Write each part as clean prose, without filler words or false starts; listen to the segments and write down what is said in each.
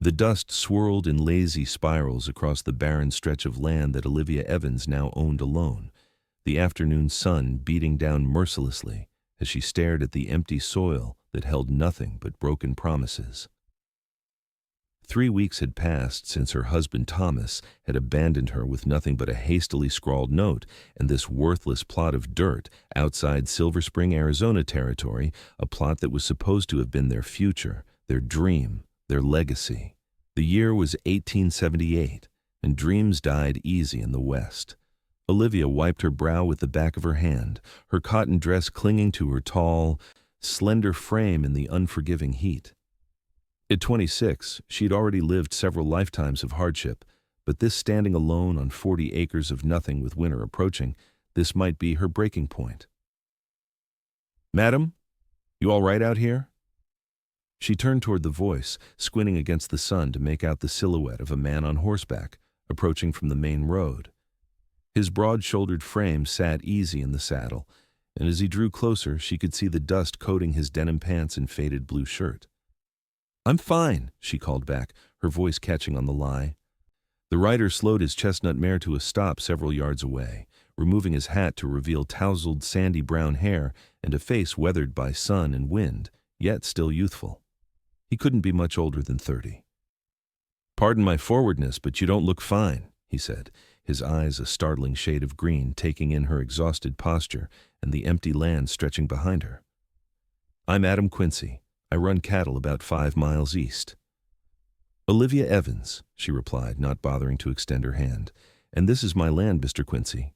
The dust swirled in lazy spirals across the barren stretch of land that Olivia Evans now owned alone, the afternoon sun beating down mercilessly as she stared at the empty soil that held nothing but broken promises. 3 weeks had passed since her husband Thomas had abandoned her with nothing but a hastily scrawled note and this worthless plot of dirt outside Silver Spring, Arizona territory, a plot that was supposed to have been their future, their dream, their legacy. The year was 1878, and dreams died easy in the West. Olivia wiped her brow with the back of her hand, her cotton dress clinging to her tall, slender frame in the unforgiving heat. At 26, she'd already lived several lifetimes of hardship, but this standing alone on 40 acres of nothing with winter approaching, this might be her breaking point. "Madam, you all right out here?" She turned toward the voice, squinting against the sun to make out the silhouette of a man on horseback, approaching from the main road. His broad-shouldered frame sat easy in the saddle, and as he drew closer, she could see the dust coating his denim pants and faded blue shirt. "I'm fine," she called back, her voice catching on the lie. The rider slowed his chestnut mare to a stop several yards away, removing his hat to reveal tousled sandy brown hair and a face weathered by sun and wind, yet still youthful. He couldn't be much older than 30. "Pardon my forwardness, but you don't look fine," he said, his eyes a startling shade of green, taking in her exhausted posture and the empty land stretching behind her. "I'm Adam Quincy. I run cattle about 5 miles east." "Olivia Evans," she replied, not bothering to extend her hand. "And this is my land, Mr. Quincy."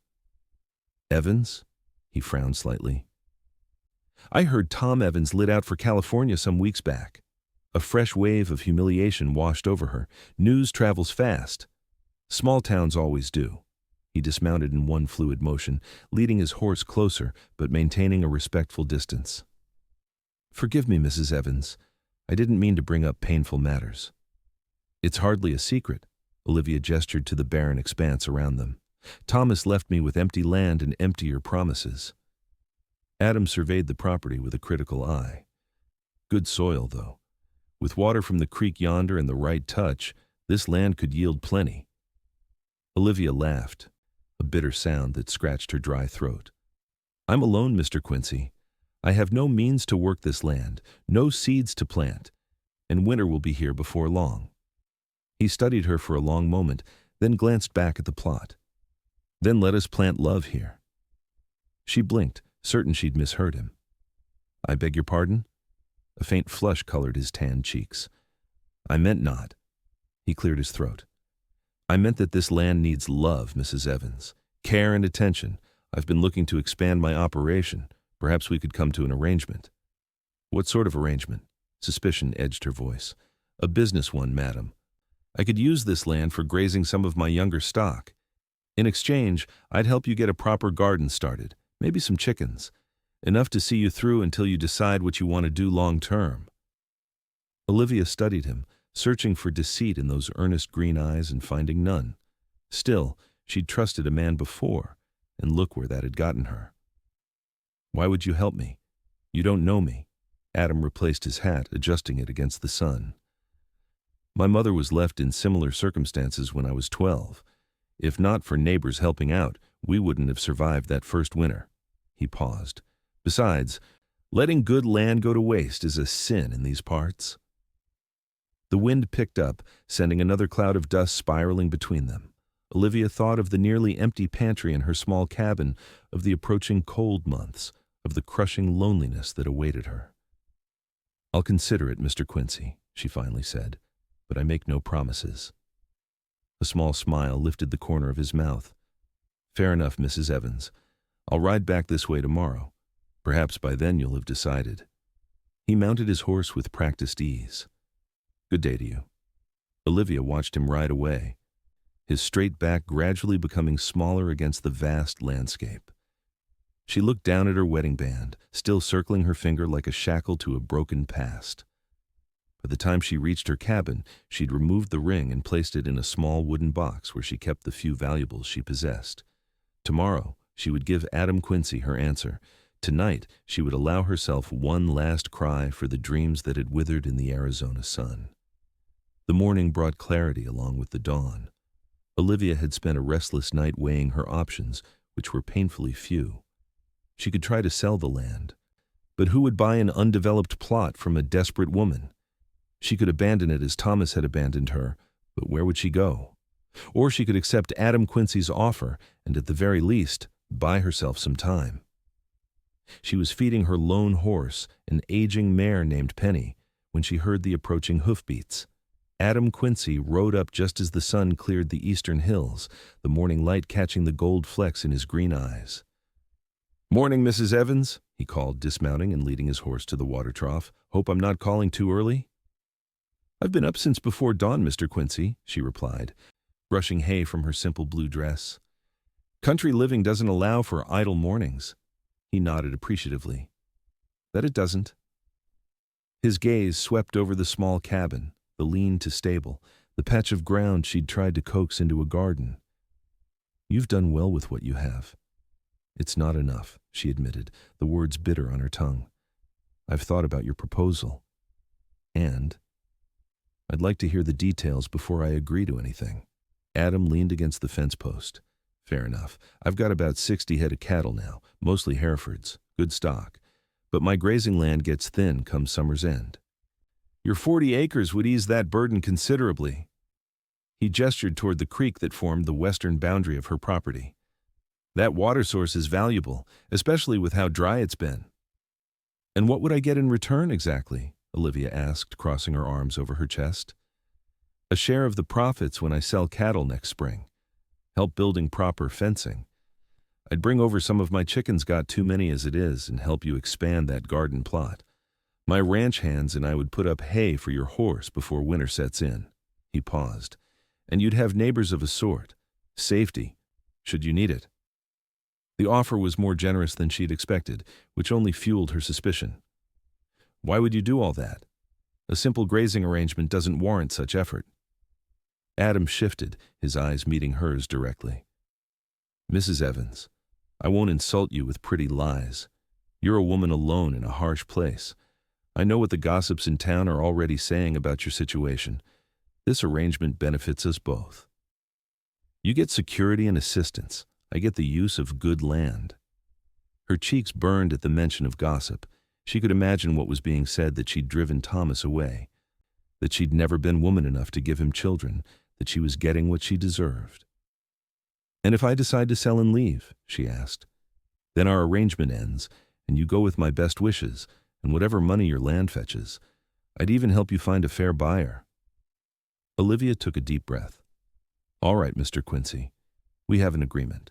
"Evans?" He frowned slightly. "I heard Tom Evans lit out for California some weeks back." A fresh wave of humiliation washed over her. News travels fast. Small towns always do. He dismounted in one fluid motion, leading his horse closer but maintaining a respectful distance. "Forgive me, Mrs. Evans. I didn't mean to bring up painful matters." "It's hardly a secret." Olivia gestured to the barren expanse around them. "Thomas left me with empty land and emptier promises." Adam surveyed the property with a critical eye. Good soil, though. With water from the creek yonder and the right touch, this land could yield plenty. Olivia laughed, a bitter sound that scratched her dry throat. "I'm alone, Mr. Quincy. I have no means to work this land, no seeds to plant, and winter will be here before long." He studied her for a long moment, then glanced back at the plot. "Then let us plant love here." She blinked, certain she'd misheard him. "I beg your pardon?" A faint flush colored his tanned cheeks. "I meant not." He cleared his throat. "I meant that this land needs love, Mrs. Evans. Care and attention. I've been looking to expand my operation. Perhaps we could come to an arrangement." "What sort of arrangement?" Suspicion edged her voice. "A business one, madam. I could use this land for grazing some of my younger stock. In exchange, I'd help you get a proper garden started, maybe some chickens. Enough to see you through until you decide what you want to do long term." Olivia studied him, searching for deceit in those earnest green eyes and finding none. Still, she'd trusted a man before, and look where that had gotten her. "Why would you help me? You don't know me." Adam replaced his hat, adjusting it against the sun. "My mother was left in similar circumstances when I was 12. If not for neighbors helping out, we wouldn't have survived that first winter." He paused. "Besides, letting good land go to waste is a sin in these parts." The wind picked up, sending another cloud of dust spiraling between them. Olivia thought of the nearly empty pantry in her small cabin, of the approaching cold months, of the crushing loneliness that awaited her. "I'll consider it, Mr. Quincy," she finally said, "but I make no promises." A small smile lifted the corner of his mouth. "Fair enough, Mrs. Evans. I'll ride back this way tomorrow. Perhaps by then you'll have decided." He mounted his horse with practiced ease. "Good day to you." Olivia watched him ride away, his straight back gradually becoming smaller against the vast landscape. She looked down at her wedding band, still circling her finger like a shackle to a broken past. By the time she reached her cabin, she'd removed the ring and placed it in a small wooden box where she kept the few valuables she possessed. Tomorrow, she would give Adam Quincy her answer. Tonight, she would allow herself one last cry for the dreams that had withered in the Arizona sun. The morning brought clarity along with the dawn. Olivia had spent a restless night weighing her options, which were painfully few. She could try to sell the land, but who would buy an undeveloped plot from a desperate woman? She could abandon it as Thomas had abandoned her, but where would she go? Or she could accept Adam Quincy's offer and, at the very least, buy herself some time. She was feeding her lone horse, an aging mare named Penny, when she heard the approaching hoofbeats. Adam Quincy rode up just as the sun cleared the eastern hills, the morning light catching the gold flecks in his green eyes. "Morning, Mrs. Evans," he called, dismounting and leading his horse to the water trough. "Hope I'm not calling too early?" "I've been up since before dawn, Mr. Quincy," she replied, brushing hay from her simple blue dress. "Country living doesn't allow for idle mornings." He nodded appreciatively. "That it doesn't." His gaze swept over the small cabin, the lean-to-stable, the patch of ground she'd tried to coax into a garden. "You've done well with what you have." "It's not enough," she admitted, the words bitter on her tongue. "I've thought about your proposal. And I'd like to hear the details before I agree to anything." Adam leaned against the fence post. "Fair enough. I've got about 60 head of cattle now, mostly Herefords, good stock. But my grazing land gets thin come summer's end." "Your 40 acres would ease that burden considerably." He gestured toward the creek that formed the western boundary of her property. "That water source is valuable, especially with how dry it's been." "And what would I get in return exactly?" Olivia asked, crossing her arms over her chest. "A share of the profits when I sell cattle next spring. Help building proper fencing. I'd bring over some of my chickens, got too many as it is, and help you expand that garden plot. My ranch hands and I would put up hay for your horse before winter sets in." He paused. "And you'd have neighbors of a sort. Safety, should you need it." The offer was more generous than she'd expected, which only fueled her suspicion. "Why would you do all that? A simple grazing arrangement doesn't warrant such effort." Adam shifted, his eyes meeting hers directly. "Mrs. Evans, I won't insult you with pretty lies. You're a woman alone in a harsh place. I know what the gossips in town are already saying about your situation. This arrangement benefits us both. You get security and assistance. I get the use of good land." Her cheeks burned at the mention of gossip. She could imagine what was being said, that she'd driven Thomas away, that she'd never been woman enough to give him children, that she was getting what she deserved. "And if I decide to sell and leave," she asked, "then our arrangement ends, and you go with my best wishes, and whatever money your land fetches. I'd even help you find a fair buyer." Olivia took a deep breath. "All right, Mr. Quincy, we have an agreement,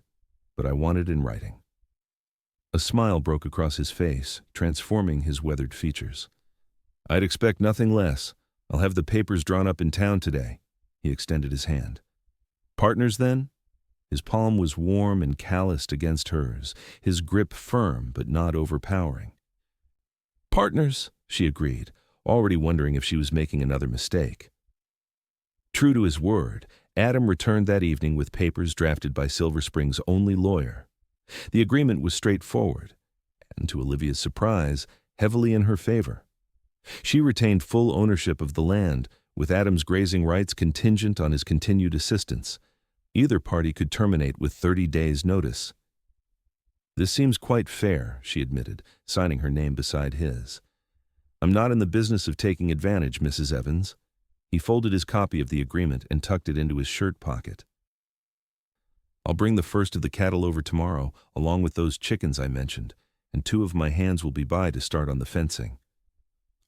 but I want it in writing." A smile broke across his face, transforming his weathered features. "I'd expect nothing less. I'll have the papers drawn up in town today." He extended his hand. "Partners, then?" His palm was warm and calloused against hers, his grip firm but not overpowering. "Partners," she agreed, already wondering if she was making another mistake. True to his word, Adam returned that evening with papers drafted by Silver Spring's only lawyer. The agreement was straightforward, and to Olivia's surprise, heavily in her favor. She retained full ownership of the land, with Adam's grazing rights contingent on his continued assistance. Either party could terminate with 30 days' notice. "This seems quite fair," she admitted, signing her name beside his. "I'm not in the business of taking advantage, Mrs. Evans." He folded his copy of the agreement and tucked it into his shirt pocket. "I'll bring the first of the cattle over tomorrow, along with those chickens I mentioned, and 2 of my hands will be by to start on the fencing."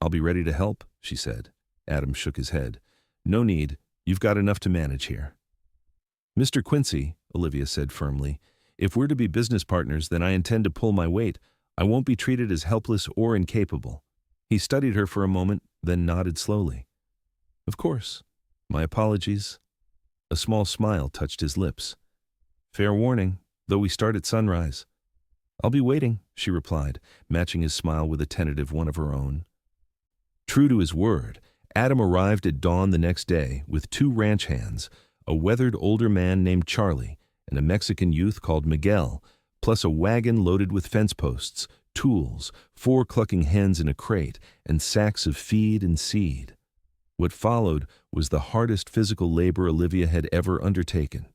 "I'll be ready to help," she said. Adam shook his head. "No need. You've got enough to manage here." "Mr. Quincy," Olivia said firmly, "if we're to be business partners, then I intend to pull my weight. I won't be treated as helpless or incapable." He studied her for a moment, then nodded slowly. "Of course. My apologies." A small smile touched his lips. "Fair warning, though we start at sunrise." "I'll be waiting," she replied, matching his smile with a tentative one of her own. True to his word, Adam arrived at dawn the next day with 2 ranch hands, a weathered older man named Charlie and a Mexican youth called Miguel, plus a wagon loaded with fence posts, tools, 4 clucking hens in a crate, and sacks of feed and seed. What followed was the hardest physical labor Olivia had ever undertaken.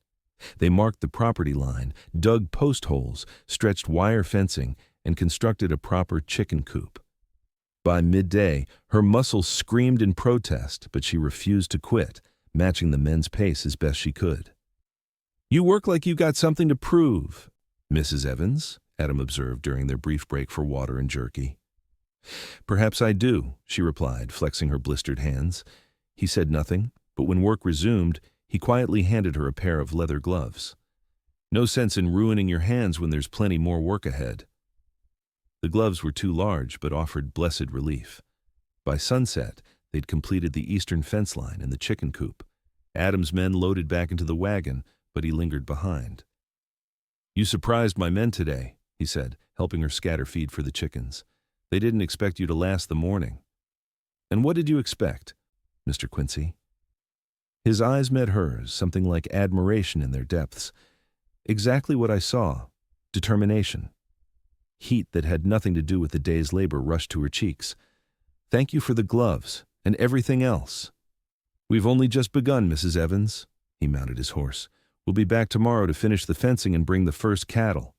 They marked the property line, dug post holes, stretched wire fencing, and constructed a proper chicken coop. By midday, her muscles screamed in protest, but she refused to quit, matching the men's pace as best she could. "You work like you got something to prove, Mrs. Evans," Adam observed during their brief break for water and jerky. "Perhaps I do," she replied, flexing her blistered hands. He said nothing, but when work resumed, he quietly handed her a pair of leather gloves. "No sense in ruining your hands when there's plenty more work ahead." The gloves were too large, but offered blessed relief. By sunset, they'd completed the eastern fence line and the chicken coop. Adam's men loaded back into the wagon, but he lingered behind. "You surprised my men today," he said, helping her scatter feed for the chickens. "They didn't expect you to last the morning." "And what did you expect, Mr. Quincy?" His eyes met hers, something like admiration in their depths. "Exactly what I saw. Determination." Heat that had nothing to do with the day's labor rushed to her cheeks. "Thank you for the gloves, and everything else." "We've only just begun, Mrs. Evans." He mounted his horse. "We'll be back tomorrow to finish the fencing and bring the first cattle."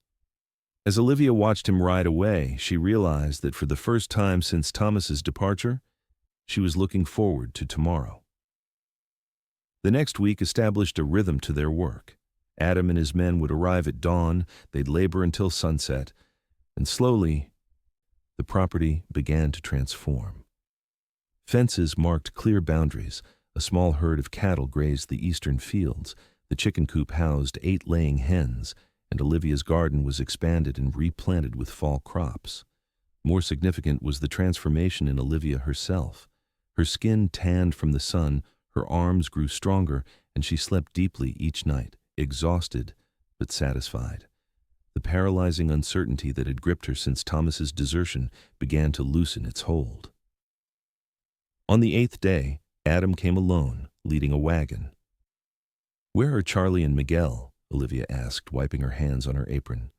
As Olivia watched him ride away, she realized that for the first time since Thomas's departure, she was looking forward to tomorrow. The next week established a rhythm to their work. Adam and his men would arrive at dawn, they'd labor until sunset, and slowly, the property began to transform. Fences marked clear boundaries. A small herd of cattle grazed the eastern fields. The chicken coop housed 8 laying hens, and Olivia's garden was expanded and replanted with fall crops. More significant was the transformation in Olivia herself. Her skin tanned from the sun, her arms grew stronger, and she slept deeply each night, exhausted but satisfied. The paralyzing uncertainty that had gripped her since Thomas's desertion began to loosen its hold. On the 8th day, Adam came alone, leading a wagon. "Where are Charlie and Miguel?" Olivia asked, wiping her hands on her apron.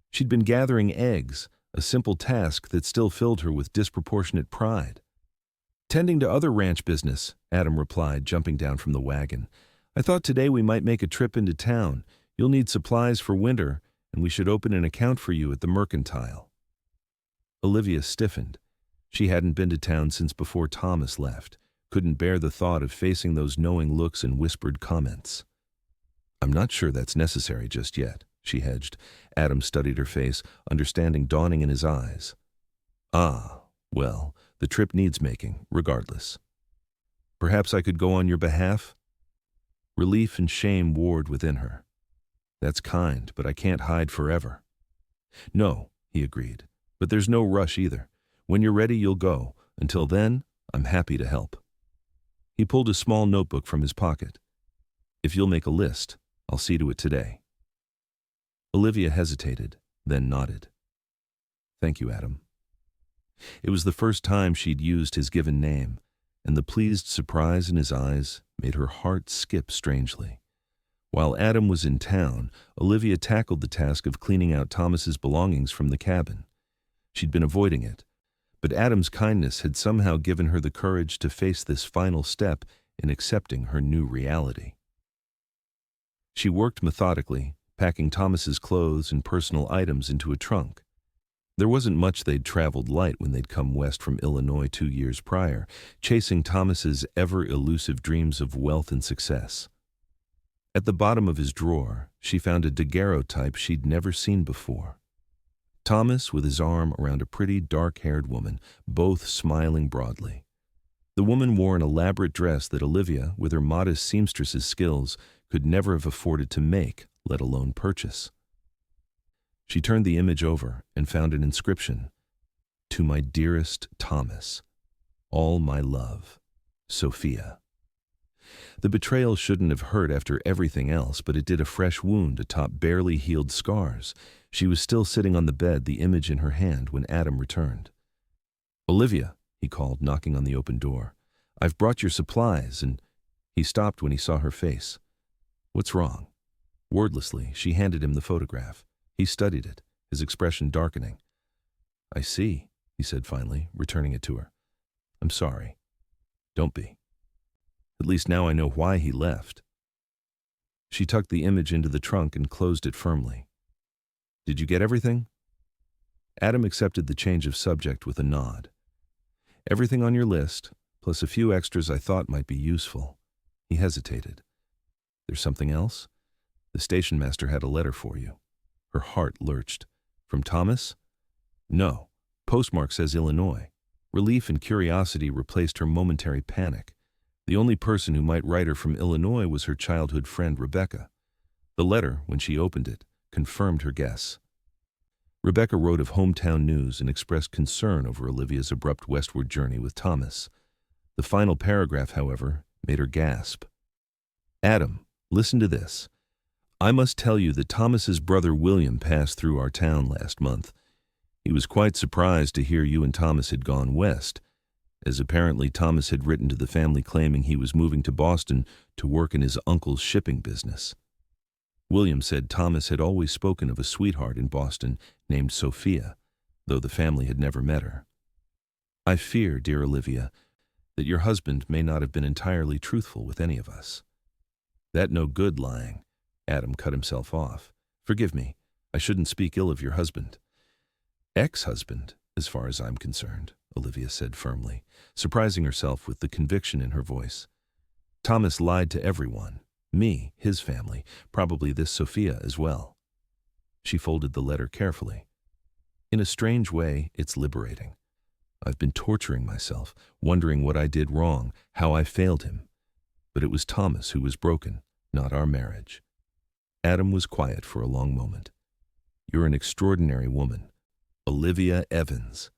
She'd been gathering eggs, a simple task that still filled her with disproportionate pride. "Tending to other ranch business," Adam replied, jumping down from the wagon. "I thought today we might make a trip into town. You'll need supplies for winter, and we should open an account for you at the mercantile." Olivia stiffened. She hadn't been to town since before Thomas left, couldn't bear the thought of facing those knowing looks and whispered comments. "I'm not sure that's necessary just yet," she hedged. Adam studied her face, understanding dawning in his eyes. "Ah, well, the trip needs making, regardless. Perhaps I could go on your behalf?" Relief and shame warred within her. "That's kind, but I can't hide forever." "No," he agreed, "but there's no rush either. When you're ready, you'll go. Until then, I'm happy to help." He pulled a small notebook from his pocket. "If you'll make a list, I'll see to it today." Olivia hesitated, then nodded. "Thank you, Adam." It was the first time she'd used his given name, and the pleased surprise in his eyes made her heart skip strangely. While Adam was in town, Olivia tackled the task of cleaning out Thomas's belongings from the cabin. She'd been avoiding it, but Adam's kindness had somehow given her the courage to face this final step in accepting her new reality. She worked methodically, packing Thomas's clothes and personal items into a trunk. There wasn't much they'd traveled light when they'd come west from Illinois 2 years prior, chasing Thomas's ever-elusive dreams of wealth and success. At the bottom of his drawer, she found a daguerreotype she'd never seen before. Thomas with his arm around a pretty, dark-haired woman, both smiling broadly. The woman wore an elaborate dress that Olivia, with her modest seamstress's skills, could never have afforded to make, let alone purchase. She turned the image over and found an inscription. "To my dearest Thomas, all my love, Sophia." The betrayal shouldn't have hurt after everything else, but it did a fresh wound atop barely healed scars. She was still sitting on the bed, the image in her hand, when Adam returned. "Olivia," he called, knocking on the open door. "I've brought your supplies," and he stopped when he saw her face. "What's wrong?" Wordlessly, she handed him the photograph. He studied it, his expression darkening. "I see," he said finally, returning it to her. "I'm sorry." "Don't be." At least now I know why he left. She tucked the image into the trunk and closed it firmly. Did you get everything? Adam accepted the change of subject with a nod. Everything on your list, plus a few extras I thought might be useful. He hesitated. There's something else? The station master had a letter for you. Her heart lurched. From Thomas? No. Postmark says Illinois. Relief and curiosity replaced her momentary panic. The only person who might write her from Illinois was her childhood friend Rebecca. The letter, when she opened it, confirmed her guess. Rebecca wrote of hometown news and expressed concern over Olivia's abrupt westward journey with Thomas. The final paragraph, however, made her gasp. Adam, listen to this. I must tell you that Thomas's brother William passed through our town last month. He was quite surprised to hear you and Thomas had gone west, as apparently Thomas had written to the family claiming he was moving to Boston to work in his uncle's shipping business. William said Thomas had always spoken of a sweetheart in Boston named Sophia, though the family had never met her. I fear, dear Olivia, that your husband may not have been entirely truthful with any of us. That no good lying. Adam cut himself off. Forgive me, I shouldn't speak ill of your husband. Ex-husband, as far as I'm concerned, Olivia said firmly, surprising herself with the conviction in her voice. Thomas lied to everyone. Me, his family, probably this Sophia as well. She folded the letter carefully. In a strange way, it's liberating. I've been torturing myself, wondering what I did wrong, how I failed him. But it was Thomas who was broken, not our marriage. Adam was quiet for a long moment. You're an extraordinary woman. Olivia Evans.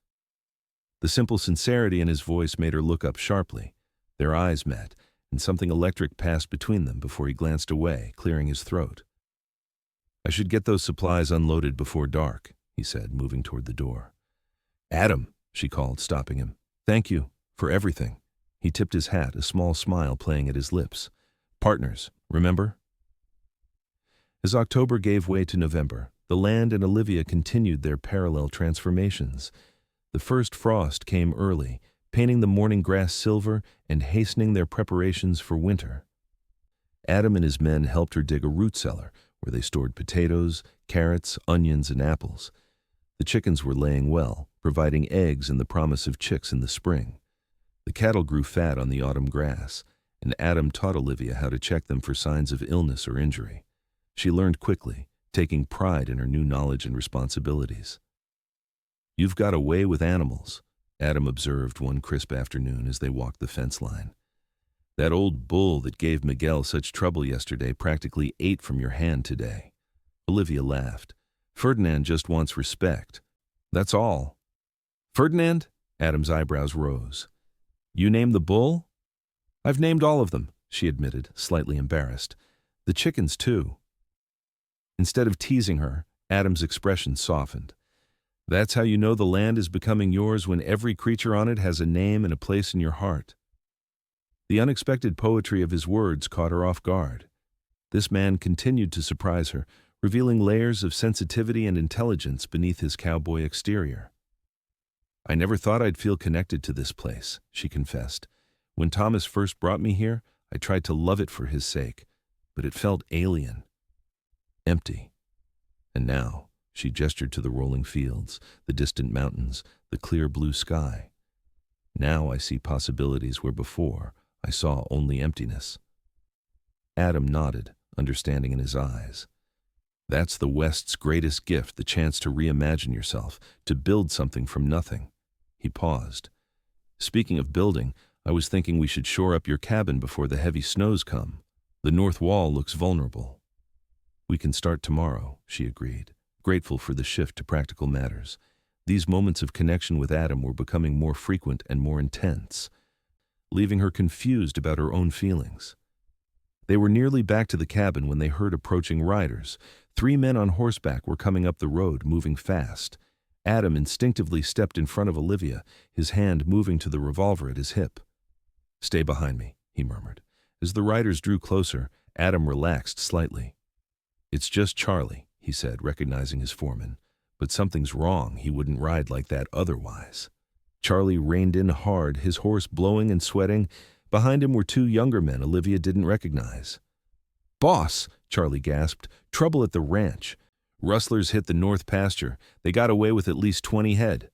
The simple sincerity in his voice made her look up sharply. Their eyes met, and something electric passed between them before he glanced away, clearing his throat. I should get those supplies unloaded before dark, he said, moving toward the door. Adam, she called, stopping him. Thank you for everything. He tipped his hat, a small smile playing at his lips. Partners, remember? As October gave way to November, the land and Olivia continued their parallel transformations. The first frost came early, painting the morning grass silver and hastening their preparations for winter. Adam and his men helped her dig a root cellar, where they stored potatoes, carrots, onions, and apples. The chickens were laying well, providing eggs and the promise of chicks in the spring. The cattle grew fat on the autumn grass, and Adam taught Olivia how to check them for signs of illness or injury. She learned quickly, taking pride in her new knowledge and responsibilities. You've got a way with animals, Adam observed one crisp afternoon as they walked the fence line. That old bull that gave Miguel such trouble yesterday practically ate from your hand today. Olivia laughed. Ferdinand just wants respect. That's all. Ferdinand? Adam's eyebrows rose. You named the bull? I've named all of them, she admitted, slightly embarrassed. The chickens, too. Instead of teasing her, Adam's expression softened. That's how you know the land is becoming yours, when every creature on it has a name and a place in your heart. The unexpected poetry of his words caught her off guard. This man continued to surprise her, revealing layers of sensitivity and intelligence beneath his cowboy exterior. I never thought I'd feel connected to this place, she confessed. When Thomas first brought me here, I tried to love it for his sake, but it felt alien. Empty. And now, she gestured to the rolling fields, the distant mountains, the clear blue sky. Now I see possibilities where before I saw only emptiness. Adam nodded, understanding in his eyes. That's the West's greatest gift, the chance to reimagine yourself, to build something from nothing. He paused. Speaking of building, I was thinking we should shore up your cabin before the heavy snows come. The north wall looks vulnerable. We can start tomorrow, she agreed, grateful for the shift to practical matters. These moments of connection with Adam were becoming more frequent and more intense, leaving her confused about her own feelings. They were nearly back to the cabin when they heard approaching riders. 3 men on horseback were coming up the road, moving fast. Adam instinctively stepped in front of Olivia, his hand moving to the revolver at his hip. Stay behind me, he murmured. As the riders drew closer, Adam relaxed slightly. It's just Charlie, he said, recognizing his foreman. But something's wrong. He wouldn't ride like that otherwise. Charlie reined in hard, his horse blowing and sweating. Behind him were two younger men Olivia didn't recognize. "Boss," Charlie gasped, "trouble at the ranch. Rustlers hit the north pasture. They got away with at least 20 head."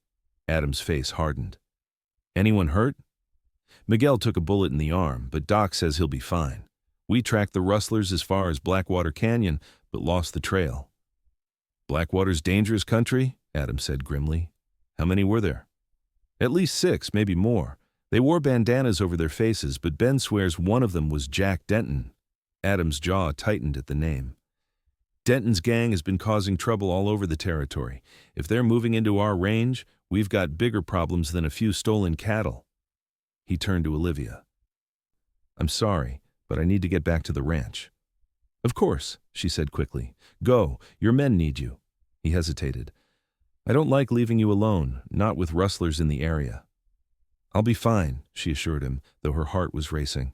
Adam's face hardened. "Anyone hurt?" "Miguel took a bullet in the arm, but Doc says he'll be fine. We tracked the rustlers as far as Blackwater Canyon, but lost the trail." "Blackwater's dangerous country?" Adam said grimly. "How many were there?" "At least 6, maybe more. They wore bandanas over their faces, but Ben swears one of them was Jack Denton." Adam's jaw tightened at the name. "Denton's gang has been causing trouble all over the territory. If they're moving into our range, we've got bigger problems than a few stolen cattle." He turned to Olivia. "I'm sorry, but I need to get back to the ranch." "Of course," she said quickly. "Go, your men need you." He hesitated. "I don't like leaving you alone, not with rustlers in the area." "I'll be fine," she assured him, though her heart was racing.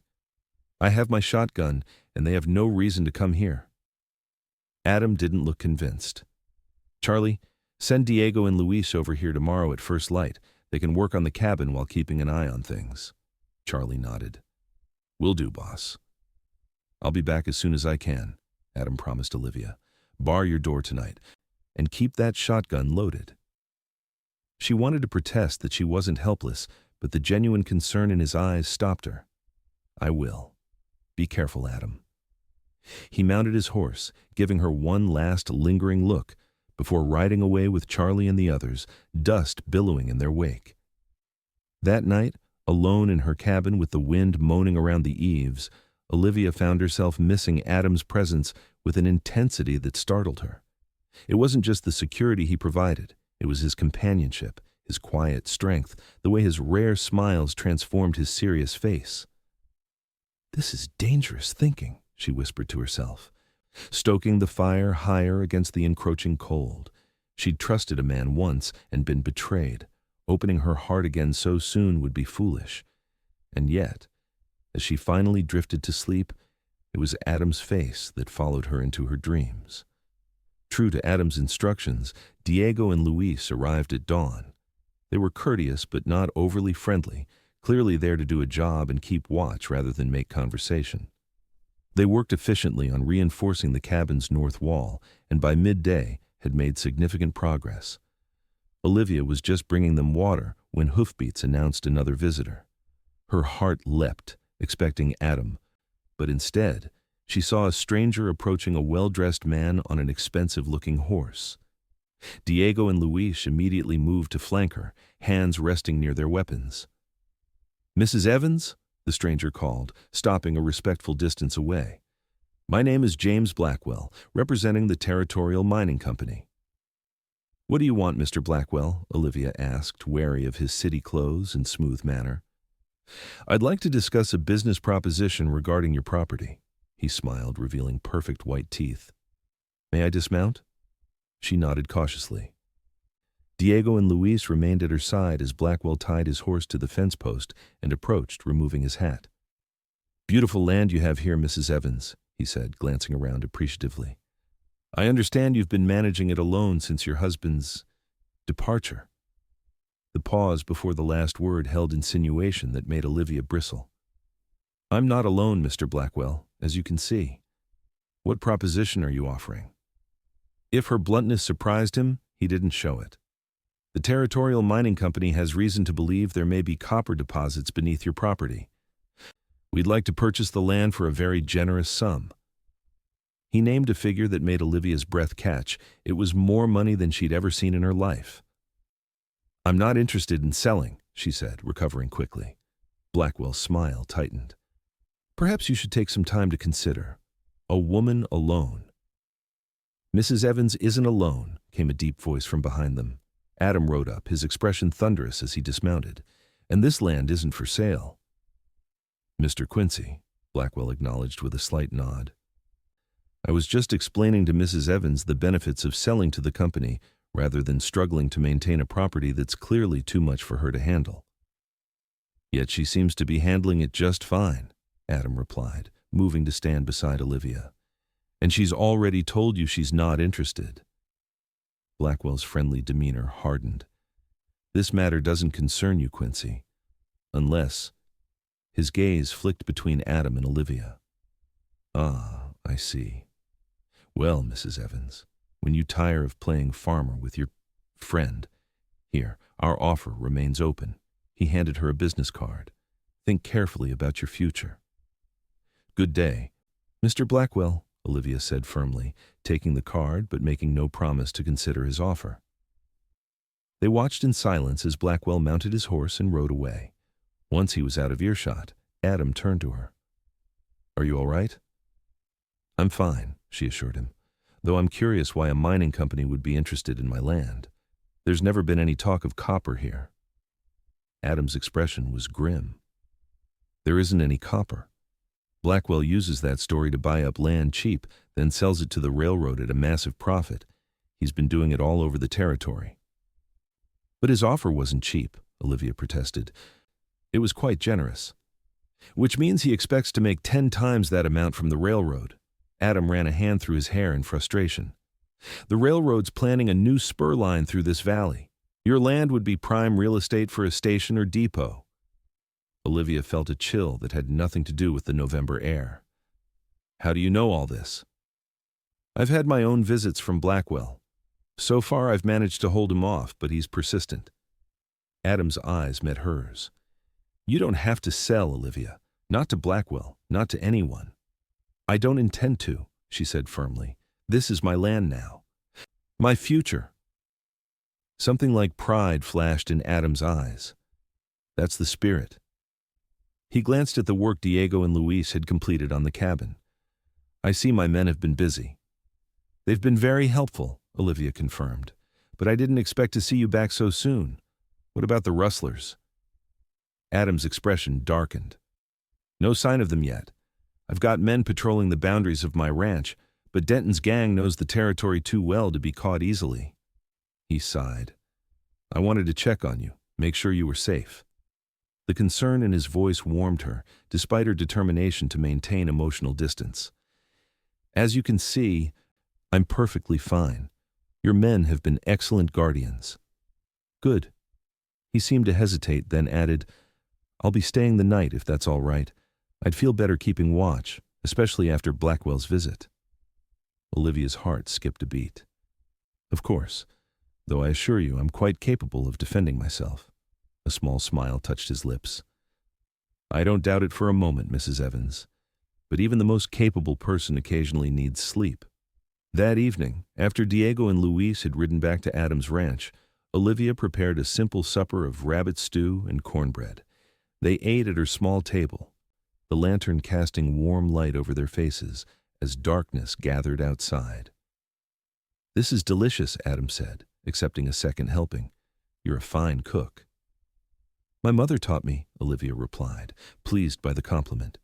"I have my shotgun, and they have no reason to come here." Adam didn't look convinced. "Charlie, send Diego and Luis over here tomorrow at first light. They can work on the cabin while keeping an eye on things." Charlie nodded. "Will do, boss." "I'll be back as soon as I can," Adam promised Olivia. "Bar your door tonight, and keep that shotgun loaded." She wanted to protest that she wasn't helpless, but the genuine concern in his eyes stopped her. "I will. Be careful, Adam." He mounted his horse, giving her one last lingering look before riding away with Charlie and the others, dust billowing in their wake. That night, alone in her cabin with the wind moaning around the eaves, Olivia found herself missing Adam's presence with an intensity that startled her. It wasn't just the security he provided, it was his companionship, his quiet strength, the way his rare smiles transformed his serious face. "This is dangerous thinking," she whispered to herself, stoking the fire higher against the encroaching cold. She'd trusted a man once and been betrayed. Opening her heart again so soon would be foolish. And yet, as she finally drifted to sleep, it was Adam's face that followed her into her dreams. True to Adam's instructions, Diego and Luis arrived at dawn. They were courteous but not overly friendly, clearly there to do a job and keep watch rather than make conversation. They worked efficiently on reinforcing the cabin's north wall, and by midday had made significant progress. Olivia was just bringing them water when hoofbeats announced another visitor. Her heart leapt, expecting Adam, but instead, she saw a stranger approaching a well-dressed man on an expensive-looking horse. Diego and Luis immediately moved to flank her, hands resting near their weapons. "Mrs. Evans?" the stranger called, stopping a respectful distance away. "My name is James Blackwell, representing the Territorial Mining Company." "What do you want, Mr. Blackwell?" Olivia asked, wary of his city clothes and smooth manner. "I'd like to discuss a business proposition regarding your property." He smiled, revealing perfect white teeth. "May I dismount?" She nodded cautiously. Diego and Luis remained at her side as Blackwell tied his horse to the fence post and approached, removing his hat. "Beautiful land you have here, Mrs. Evans," he said, glancing around appreciatively. "I understand you've been managing it alone since your husband's departure." The pause before the last word held insinuation that made Olivia bristle. "I'm not alone, Mr. Blackwell, as you can see. What proposition are you offering?" If her bluntness surprised him, he didn't show it. "The Territorial Mining Company has reason to believe there may be copper deposits beneath your property. We'd like to purchase the land for a very generous sum." He named a figure that made Olivia's breath catch. It was more money than she'd ever seen in her life. "I'm not interested in selling," she said, recovering quickly. Blackwell's smile tightened. "Perhaps you should take some time to consider. A woman alone." "Mrs. Evans isn't alone," came a deep voice from behind them. Adam rode up, his expression thunderous as he dismounted. "And this land isn't for sale." "Mr. Quincy," Blackwell acknowledged with a slight nod. "I was just explaining to Mrs. Evans the benefits of selling to the company rather than struggling to maintain a property that's clearly too much for her to handle." "Yet she seems to be handling it just fine," Adam replied, moving to stand beside Olivia. "And she's already told you she's not interested." Blackwell's friendly demeanor hardened. "This matter doesn't concern you, Quincy. Unless His gaze flicked between Adam and Olivia. "Ah, I see. Well, Mrs. Evans, when you tire of playing farmer with your friend, here, our offer remains open." He handed her a business card. "Think carefully about your future." "Good day, Mr. Blackwell," Olivia said firmly, taking the card but making no promise to consider his offer. They watched in silence as Blackwell mounted his horse and rode away. Once he was out of earshot, Adam turned to her. "Are you all right?" "I'm fine," she assured him, "though I'm curious why a mining company would be interested in my land. There's never been any talk of copper here." Adam's expression was grim. "There isn't any copper. Blackwell uses that story to buy up land cheap, then sells it to the railroad at a massive profit. He's been doing it all over the territory." "But his offer wasn't cheap," Olivia protested. "It was quite generous." "Which means he expects to make 10 times that amount from the railroad." Adam ran a hand through his hair in frustration. "The railroad's planning a new spur line through this valley. Your land would be prime real estate for a station or depot." Olivia felt a chill that had nothing to do with the November air. "How do you know all this?" "I've had my own visits from Blackwell. So far I've managed to hold him off, but he's persistent." Adam's eyes met hers. "You don't have to sell, Olivia. Not to Blackwell, not to anyone." "I don't intend to," she said firmly. "This is my land now. My future." Something like pride flashed in Adam's eyes. "That's the spirit." He glanced at the work Diego and Luis had completed on the cabin. "I see my men have been busy." "They've been very helpful," Olivia confirmed. "But I didn't expect to see you back so soon. What about the rustlers?" Adam's expression darkened. "No sign of them yet. I've got men patrolling the boundaries of my ranch, but Denton's gang knows the territory too well to be caught easily." He sighed. "I wanted to check on you, make sure you were safe." The concern in his voice warmed her, despite her determination to maintain emotional distance. "As you can see, I'm perfectly fine. Your men have been excellent guardians." "Good." He seemed to hesitate, then added, "I'll be staying the night if that's all right. I'd feel better keeping watch, especially after Blackwell's visit." Olivia's heart skipped a beat. "Of course, though I assure you I'm quite capable of defending myself." A small smile touched his lips. "I don't doubt it for a moment, Mrs. Evans. But even the most capable person occasionally needs sleep." That evening, after Diego and Luis had ridden back to Adam's ranch, Olivia prepared a simple supper of rabbit stew and cornbread. They ate at her small table, the lantern casting warm light over their faces as darkness gathered outside. "This is delicious," Adam said, accepting a second helping. "You're a fine cook." "My mother taught me," Olivia replied, pleased by the compliment.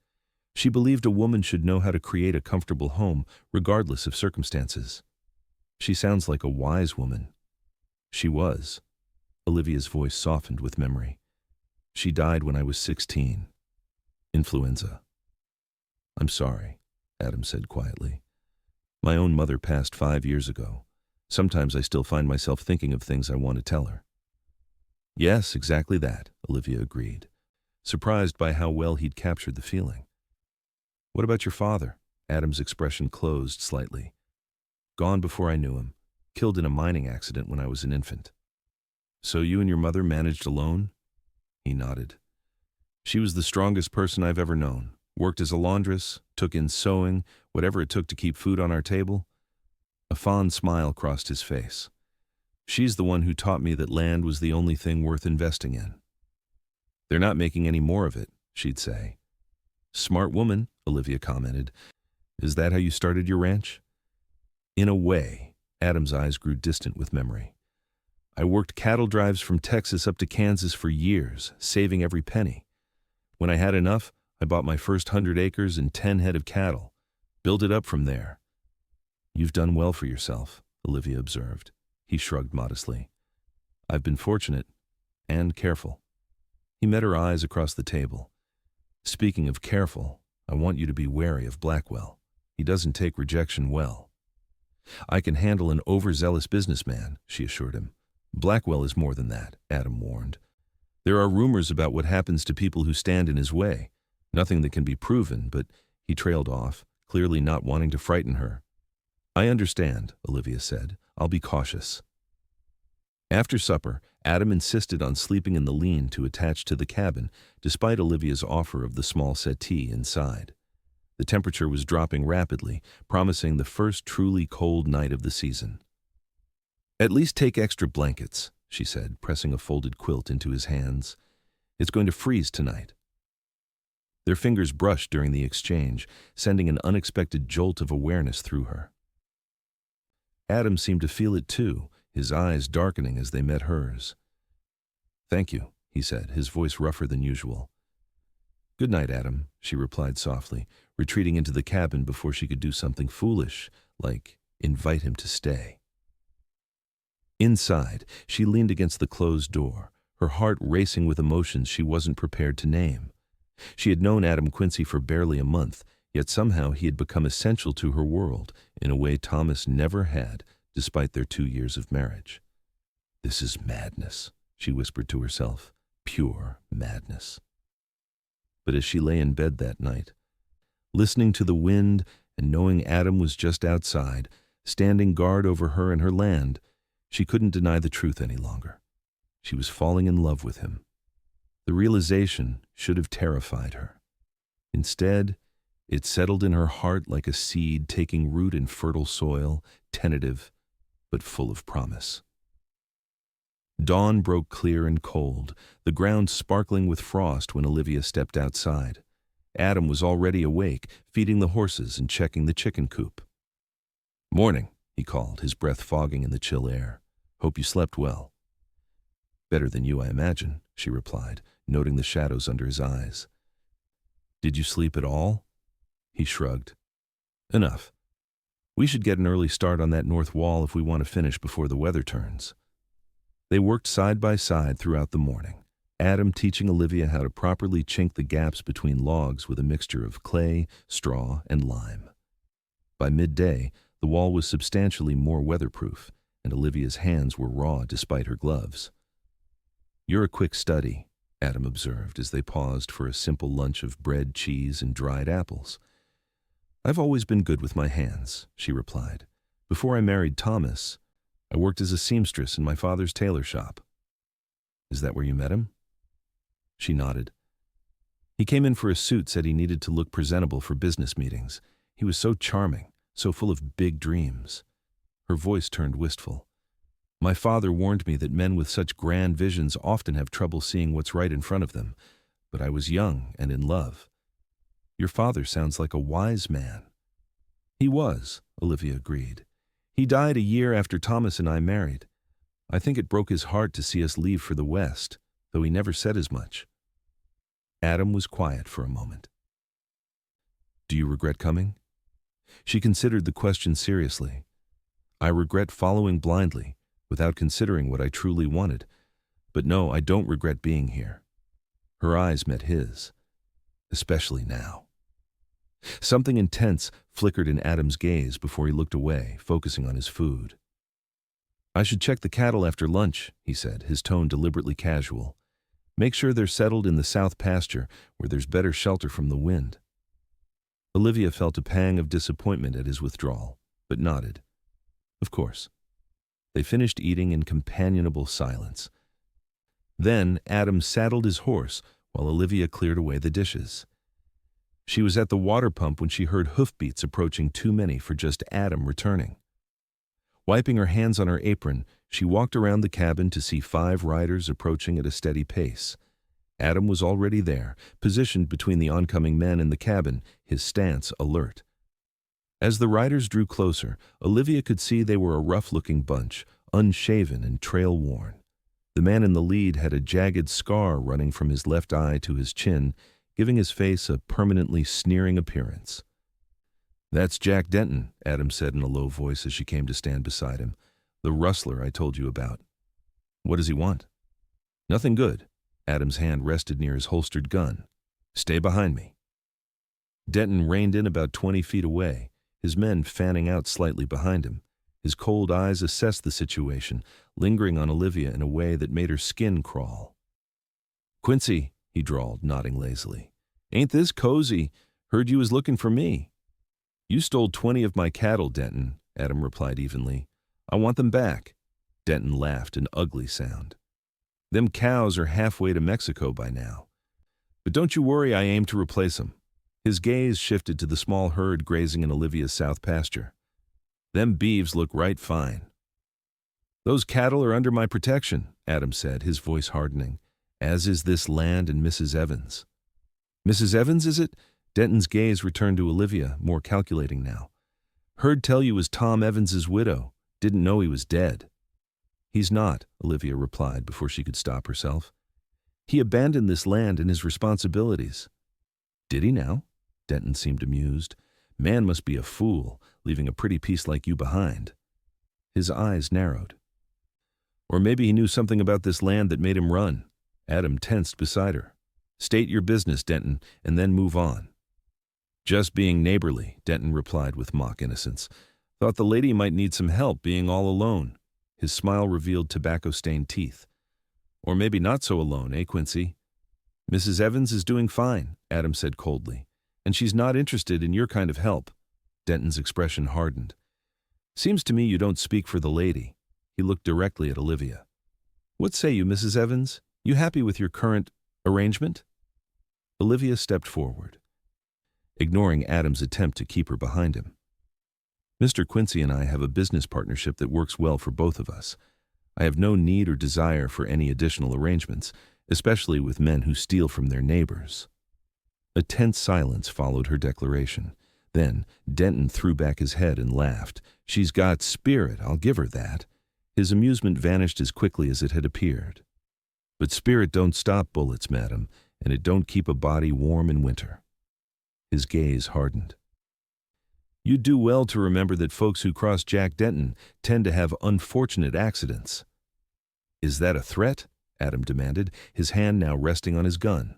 She believed a woman should know how to create a comfortable home, regardless of circumstances. "She sounds like a wise woman." "She was." Olivia's voice softened with memory. "She died when I was 16. Influenza." "I'm sorry," Adam said quietly. "My own mother passed 5 years ago. Sometimes I still find myself thinking of things I want to tell her." "Yes, exactly that," Olivia agreed, surprised by how well he'd captured the feeling. "What about your father?" Adam's expression closed slightly. "Gone before I knew him. Killed in a mining accident when I was an infant." "So you and your mother managed alone?" He nodded. "She was the strongest person I've ever known. Worked as a laundress, took in sewing, whatever it took to keep food on our table." A fond smile crossed his face. "She's the one who taught me that land was the only thing worth investing in." "They're not making any more of it," she'd say. "Smart woman," Olivia commented. "Is that how you started your ranch?" "In a way." Adam's eyes grew distant with memory. "I worked cattle drives from Texas up to Kansas for years, saving every penny. When I had enough, I bought my first 100 acres and 10 head of cattle. Built it up from there." "You've done well for yourself," Olivia observed. He shrugged modestly. "I've been fortunate and careful." He met her eyes across the table. "Speaking of careful, I want you to be wary of Blackwell. He doesn't take rejection well." "I can handle an overzealous businessman," she assured him. "Blackwell is more than that," Adam warned. "There are rumors about what happens to people who stand in his way. Nothing that can be proven, but he trailed off, clearly not wanting to frighten her. I understand, Olivia said. I'll be cautious. After supper, Adam insisted on sleeping in the lean-to attached to the cabin, despite Olivia's offer of the small settee inside. The temperature was dropping rapidly, promising the first truly cold night of the season. At least take extra blankets, she said, pressing a folded quilt into his hands. It's going to freeze tonight. Their fingers brushed during the exchange, sending an unexpected jolt of awareness through her. Adam seemed to feel it too, his eyes darkening as they met hers. Thank you, he said, his voice rougher than usual. Good night, Adam, she replied softly, retreating into the cabin before she could do something foolish, like invite him to stay. Inside, she leaned against the closed door, her heart racing with emotions she wasn't prepared to name. She had known Adam Quincy for barely a month, yet somehow he had become essential to her world in a way Thomas never had, despite their 2 years of marriage. This is madness, she whispered to herself, pure madness. But as she lay in bed that night, listening to the wind and knowing Adam was just outside, standing guard over her and her land, she couldn't deny the truth any longer. She was falling in love with him. The realization should have terrified her. Instead, it settled in her heart like a seed taking root in fertile soil, tentative, but full of promise. Dawn broke clear and cold, the ground sparkling with frost when Olivia stepped outside. Adam was already awake, feeding the horses and checking the chicken coop. Morning, he called, his breath fogging in the chill air. Hope you slept well. Better than you, I imagine, she replied, noting the shadows under his eyes. Did you sleep at all? He shrugged. Enough. We should get an early start on that north wall if we want to finish before the weather turns. They worked side by side throughout the morning, Adam teaching Olivia how to properly chink the gaps between logs with a mixture of clay, straw, and lime. By midday, the wall was substantially more weatherproof, and Olivia's hands were raw despite her gloves. You're a quick study, Adam observed as they paused for a simple lunch of bread, cheese, and dried apples. I've always been good with my hands, she replied. Before I married Thomas, I worked as a seamstress in my father's tailor shop. Is that where you met him? She nodded. He came in for a suit, said he needed to look presentable for business meetings. He was so charming, so full of big dreams. Her voice turned wistful. My father warned me that men with such grand visions often have trouble seeing what's right in front of them, but I was young and in love. Your father sounds like a wise man. He was, Olivia agreed. He died a year after Thomas and I married. I think it broke his heart to see us leave for the West, though he never said as much. Adam was quiet for a moment. Do you regret coming? She considered the question seriously. I regret following blindly, without considering what I truly wanted. But no, I don't regret being here. Her eyes met his, especially now. Something intense flickered in Adam's gaze before he looked away, focusing on his food. I should check the cattle after lunch, he said, his tone deliberately casual. Make sure they're settled in the south pasture, where there's better shelter from the wind. Olivia felt a pang of disappointment at his withdrawal, but nodded. Of course. They finished eating in companionable silence. Then Adam saddled his horse while Olivia cleared away the dishes. She was at the water pump when she heard hoofbeats approaching too many for just Adam returning. Wiping her hands on her apron, she walked around the cabin to see 5 riders approaching at a steady pace. Adam was already there, positioned between the oncoming men and the cabin, his stance alert. As the riders drew closer, Olivia could see they were a rough-looking bunch, unshaven and trail-worn. The man in the lead had a jagged scar running from his left eye to his chin, giving his face a permanently sneering appearance. That's Jack Denton, Adam said in a low voice as she came to stand beside him. The rustler I told you about. What does he want? Nothing good. Adam's hand rested near his holstered gun. Stay behind me. Denton reined in about 20 feet away, his men fanning out slightly behind him. His cold eyes assessed the situation, lingering on Olivia in a way that made her skin crawl. Quincy, he drawled, nodding lazily. Ain't this cozy? Heard you was looking for me. You stole 20 of my cattle, Denton, Adam replied evenly. I want them back. Denton laughed, an ugly sound. Them cows are halfway to Mexico by now. But don't you worry, I aim to replace them. His gaze shifted to the small herd grazing in Olivia's south pasture. Them beeves look right fine. Those cattle are under my protection, Adam said, his voice hardening, as is this land and Mrs. Evans. Mrs. Evans, is it? Denton's gaze returned to Olivia, more calculating now. Heard tell you was Tom Evans's widow. Didn't know he was dead. He's not, Olivia replied before she could stop herself. He abandoned this land and his responsibilities. Did he now? Denton seemed amused. Man must be a fool, leaving a pretty piece like you behind. His eyes narrowed. Or maybe he knew something about this land that made him run. Adam tensed beside her. State your business, Denton, and then move on. Just being neighborly, Denton replied with mock innocence. Thought the lady might need some help being all alone. His smile revealed tobacco-stained teeth. Or maybe not so alone, eh, Quincy? Mrs. Evans is doing fine, Adam said coldly, and she's not interested in your kind of help. Denton's expression hardened. Seems to me you don't speak for the lady. He looked directly at Olivia. What say you, Mrs. Evans? You happy with your current arrangement? Olivia stepped forward, ignoring Adam's attempt to keep her behind him. Mr. Quincy and I have a business partnership that works well for both of us. I have no need or desire for any additional arrangements, especially with men who steal from their neighbors. A tense silence followed her declaration. Then Denton threw back his head and laughed. She's got spirit, I'll give her that. His amusement vanished as quickly as it had appeared. But spirit don't stop bullets, madam, and it don't keep a body warm in winter. His gaze hardened. You do well to remember that folks who cross Jack Denton tend to have unfortunate accidents. Is that a threat? Adam demanded, his hand now resting on his gun.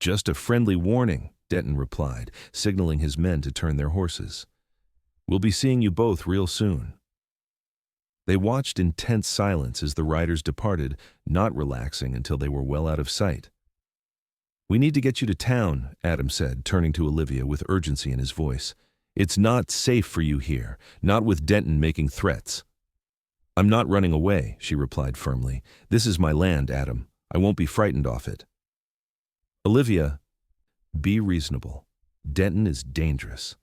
Just a friendly warning, Denton replied, signaling his men to turn their horses. We'll be seeing you both real soon. They watched in tense silence as the riders departed, not relaxing until they were well out of sight. We need to get you to town, Adam said, turning to Olivia with urgency in his voice. It's not safe for you here, not with Denton making threats. I'm not running away, she replied firmly. This is my land, Adam. I won't be frightened off it. Olivia, be reasonable. Denton is dangerous.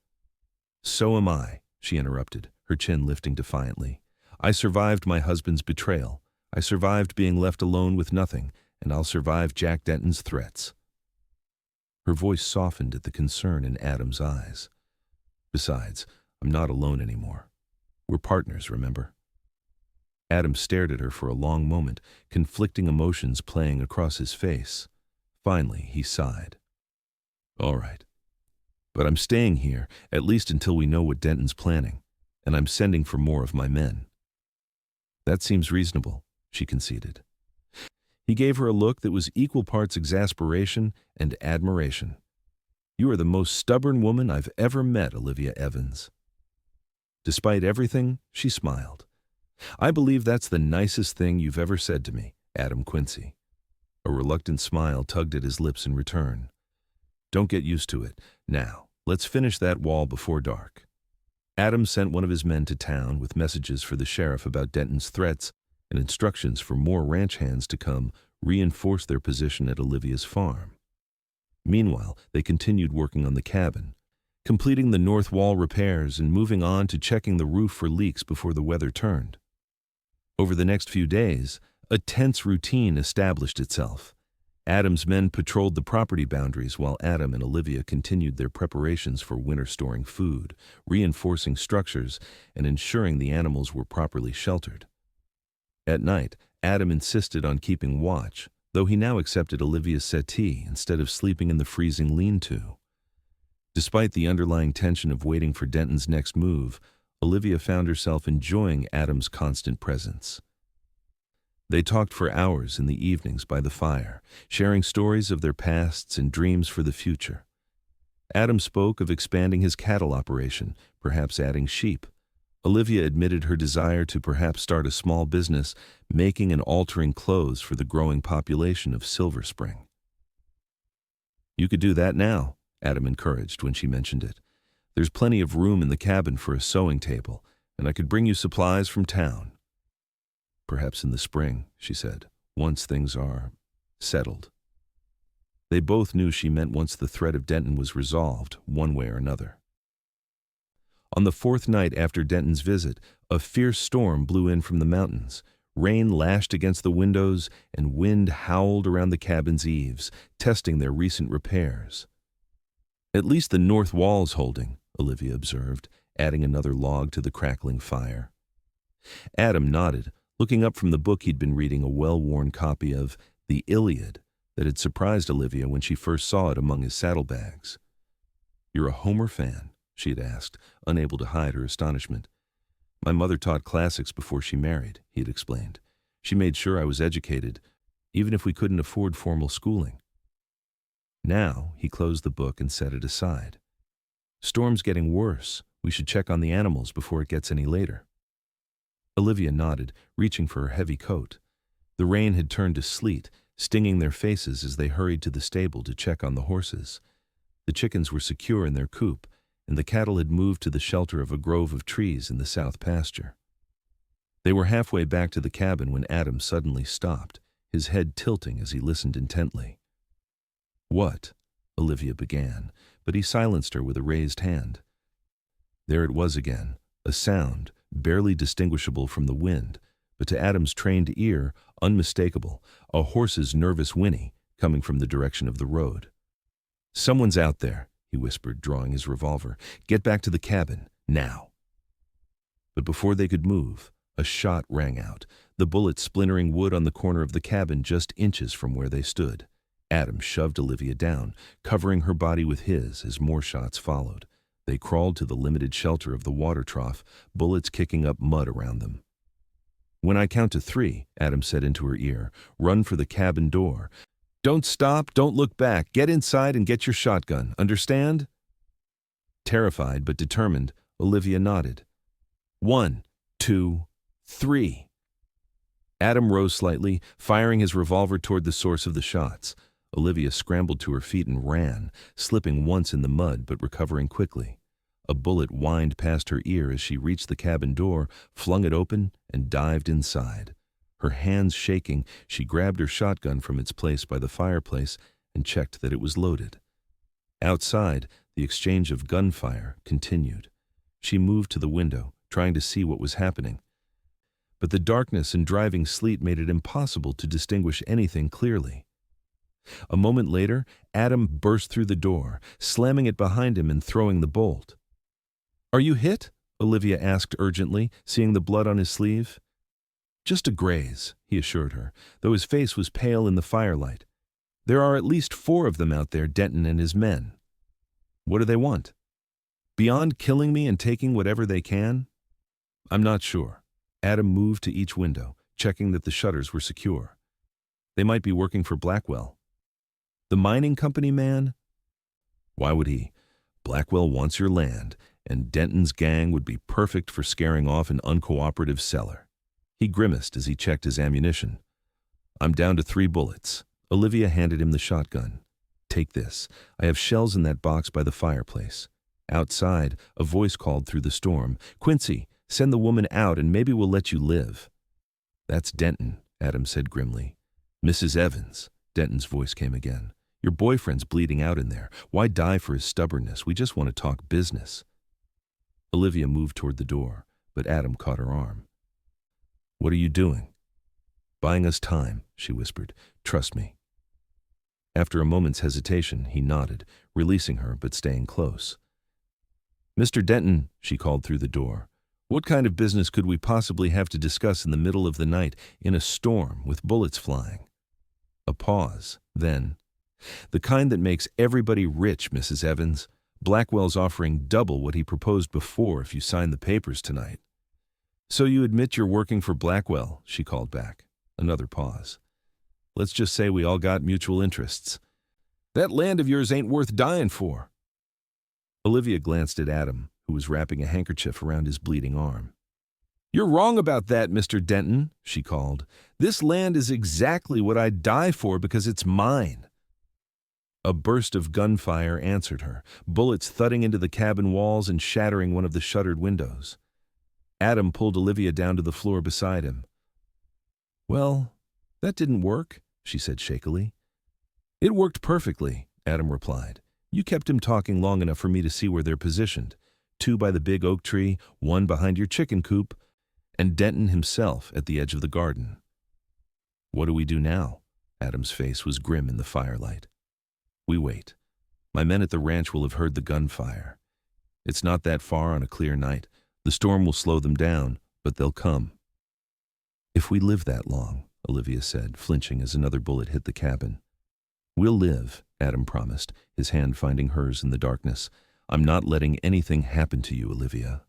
So am I, she interrupted, her chin lifting defiantly. I survived my husband's betrayal. I survived being left alone with nothing, and I'll survive Jack Denton's threats. Her voice softened at the concern in Adam's eyes. Besides, I'm not alone anymore. We're partners, remember? Adam stared at her for a long moment, conflicting emotions playing across his face. Finally, he sighed. All right. But I'm staying here, at least until we know what Denton's planning, and I'm sending for more of my men. That seems reasonable, she conceded. He gave her a look that was equal parts exasperation and admiration. You are the most stubborn woman I've ever met, Olivia Evans. Despite everything, she smiled. I believe that's the nicest thing you've ever said to me, Adam Quincy. A reluctant smile tugged at his lips in return. Don't get used to it. Now, let's finish that wall before dark. Adam sent one of his men to town with messages for the sheriff about Denton's threats and instructions for more ranch hands to come reinforce their position at Olivia's farm. Meanwhile, they continued working on the cabin, completing the north wall repairs and moving on to checking the roof for leaks before the weather turned. Over the next few days, a tense routine established itself. Adam's men patrolled the property boundaries while Adam and Olivia continued their preparations for winter storing food, reinforcing structures, and ensuring the animals were properly sheltered. At night, Adam insisted on keeping watch, though he now accepted Olivia's settee instead of sleeping in the freezing lean-to. Despite the underlying tension of waiting for Denton's next move, Olivia found herself enjoying Adam's constant presence. They talked for hours in the evenings by the fire, sharing stories of their pasts and dreams for the future. Adam spoke of expanding his cattle operation, perhaps adding sheep. Olivia admitted her desire to perhaps start a small business, making and altering clothes for the growing population of Silver Spring. You could do that now, Adam encouraged when she mentioned it. There's plenty of room in the cabin for a sewing table, and I could bring you supplies from town. Perhaps in the spring, she said, once things are settled. They both knew she meant once the threat of Denton was resolved, one way or another. On the fourth night after Denton's visit, a fierce storm blew in from the mountains. Rain lashed against the windows, and wind howled around the cabin's eaves, testing their recent repairs. At least the north wall's holding, Olivia observed, adding another log to the crackling fire. Adam nodded, looking up from the book he'd been reading, a well-worn copy of The Iliad that had surprised Olivia when she first saw it among his saddlebags. "You're a Homer fan?" she had asked, unable to hide her astonishment. "My mother taught classics before she married," he had explained. "She made sure I was educated, even if we couldn't afford formal schooling." Now he closed the book and set it aside. "Storm's getting worse. We should check on the animals before it gets any later." Olivia nodded, reaching for her heavy coat. The rain had turned to sleet, stinging their faces as they hurried to the stable to check on the horses. The chickens were secure in their coop, and the cattle had moved to the shelter of a grove of trees in the south pasture. They were halfway back to the cabin when Adam suddenly stopped, his head tilting as he listened intently. "What?" Olivia began, but he silenced her with a raised hand. There it was again, a sound, barely distinguishable from the wind, but to Adam's trained ear, unmistakable, a horse's nervous whinny coming from the direction of the road. "Someone's out there," he whispered, drawing his revolver. "Get back to the cabin, now." But before they could move, a shot rang out, the bullet splintering wood on the corner of the cabin just inches from where they stood. Adam shoved Olivia down, covering her body with his as more shots followed. They crawled to the limited shelter of the water trough, bullets kicking up mud around them. "When I count to 3, Adam said into her ear, "run for the cabin door. Don't stop, don't look back. Get inside and get your shotgun. Understand?" Terrified but determined, Olivia nodded. 1, 2, 3. Adam rose slightly, firing his revolver toward the source of the shots. Olivia scrambled to her feet and ran, slipping once in the mud but recovering quickly. A bullet whined past her ear as she reached the cabin door, flung it open, and dived inside. Her hands shaking, she grabbed her shotgun from its place by the fireplace and checked that it was loaded. Outside, the exchange of gunfire continued. She moved to the window, trying to see what was happening. But the darkness and driving sleet made it impossible to distinguish anything clearly. A moment later, Adam burst through the door, slamming it behind him and throwing the bolt. "Are you hit?" Olivia asked urgently, seeing the blood on his sleeve. "Just a graze," he assured her, though his face was pale in the firelight. "There are at least 4 of them out there, Denton and his men." "What do they want?" "Beyond killing me and taking whatever they can?" "I'm not sure." Adam moved to each window, checking that the shutters were secure. "They might be working for Blackwell." "The mining company man?" "Why would he? Blackwell wants your land, and Denton's gang would be perfect for scaring off an uncooperative seller." He grimaced as he checked his ammunition. "I'm down to 3 bullets. Olivia handed him the shotgun. "Take this. I have shells in that box by the fireplace." Outside, a voice called through the storm, "Quincy, send the woman out and maybe we'll let you live." "That's Denton," Adam said grimly. "Mrs. Evans," Denton's voice came again. "Your boyfriend's bleeding out in there. Why die for his stubbornness? We just want to talk business." Olivia moved toward the door, but Adam caught her arm. "What are you doing?" "Buying us time," she whispered. "Trust me." After a moment's hesitation, he nodded, releasing her but staying close. "Mr. Denton," she called through the door, "what kind of business could we possibly have to discuss in the middle of the night in a storm with bullets flying?" A pause, then, "The kind that makes everybody rich, Mrs. Evans. Blackwell's offering double what he proposed before if you sign the papers tonight." "So you admit you're working for Blackwell," she called back. Another pause. "Let's just say we all got mutual interests." "That land of yours ain't worth dying for." Olivia glanced at Adam, who was wrapping a handkerchief around his bleeding arm. "You're wrong about that, Mr. Denton," she called. "This land is exactly what I'd die for because it's mine." A burst of gunfire answered her, bullets thudding into the cabin walls and shattering one of the shuttered windows. Adam pulled Olivia down to the floor beside him. "Well, that didn't work," she said shakily. "It worked perfectly," Adam replied. "You kept him talking long enough for me to see where they're positioned. 2 by the big oak tree, 1 behind your chicken coop, and Denton himself at the edge of the garden." "What do we do now?" Adam's face was grim in the firelight. "We wait. My men at the ranch will have heard the gunfire. It's not that far on a clear night. The storm will slow them down, but they'll come." "If we live that long," Olivia said, flinching as another bullet hit the cabin. "We'll live," Adam promised, his hand finding hers in the darkness. "I'm not letting anything happen to you, Olivia."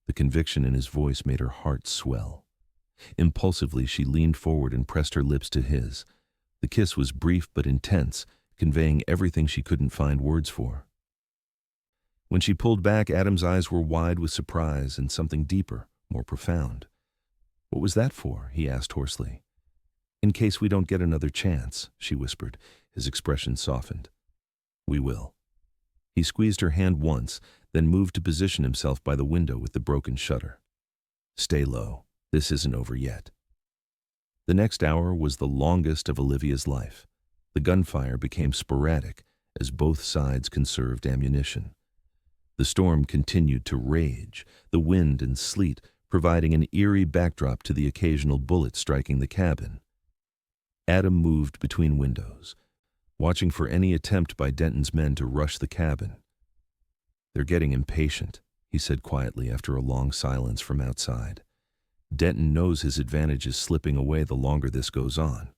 The conviction in his voice made her heart swell. Impulsively, she leaned forward and pressed her lips to his. The kiss was brief but intense, conveying everything she couldn't find words for. When she pulled back, Adam's eyes were wide with surprise and something deeper, more profound. "What was that for?" he asked hoarsely. "In case we don't get another chance," she whispered. His expression softened. "We will." He squeezed her hand once, then moved to position himself by the window with the broken shutter. "Stay low. This isn't over yet." The next hour was the longest of Olivia's life. The gunfire became sporadic as both sides conserved ammunition. The storm continued to rage, the wind and sleet providing an eerie backdrop to the occasional bullet striking the cabin. Adam moved between windows, watching for any attempt by Denton's men to rush the cabin. "They're getting impatient," he said quietly after a long silence from outside. "Denton knows his advantage is slipping away the longer this goes on."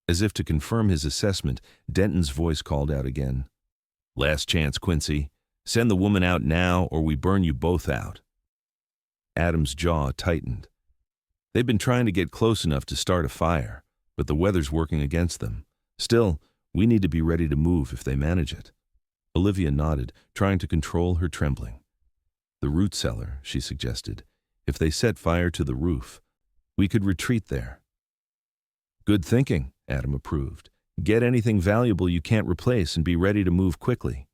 As if to confirm his assessment, Denton's voice called out again. "Last chance, Quincy. Send the woman out now or we burn you both out." Adam's jaw tightened. They've been trying to get close enough to start a fire, but the weather's working against them. Still, we need to be ready to move if they manage it. Olivia nodded, trying to control her trembling. "The root cellar," she suggested. "If they set fire to the roof, we could retreat there." "Good thinking," Adam approved. "Get anything valuable you can't replace and be ready to move quickly."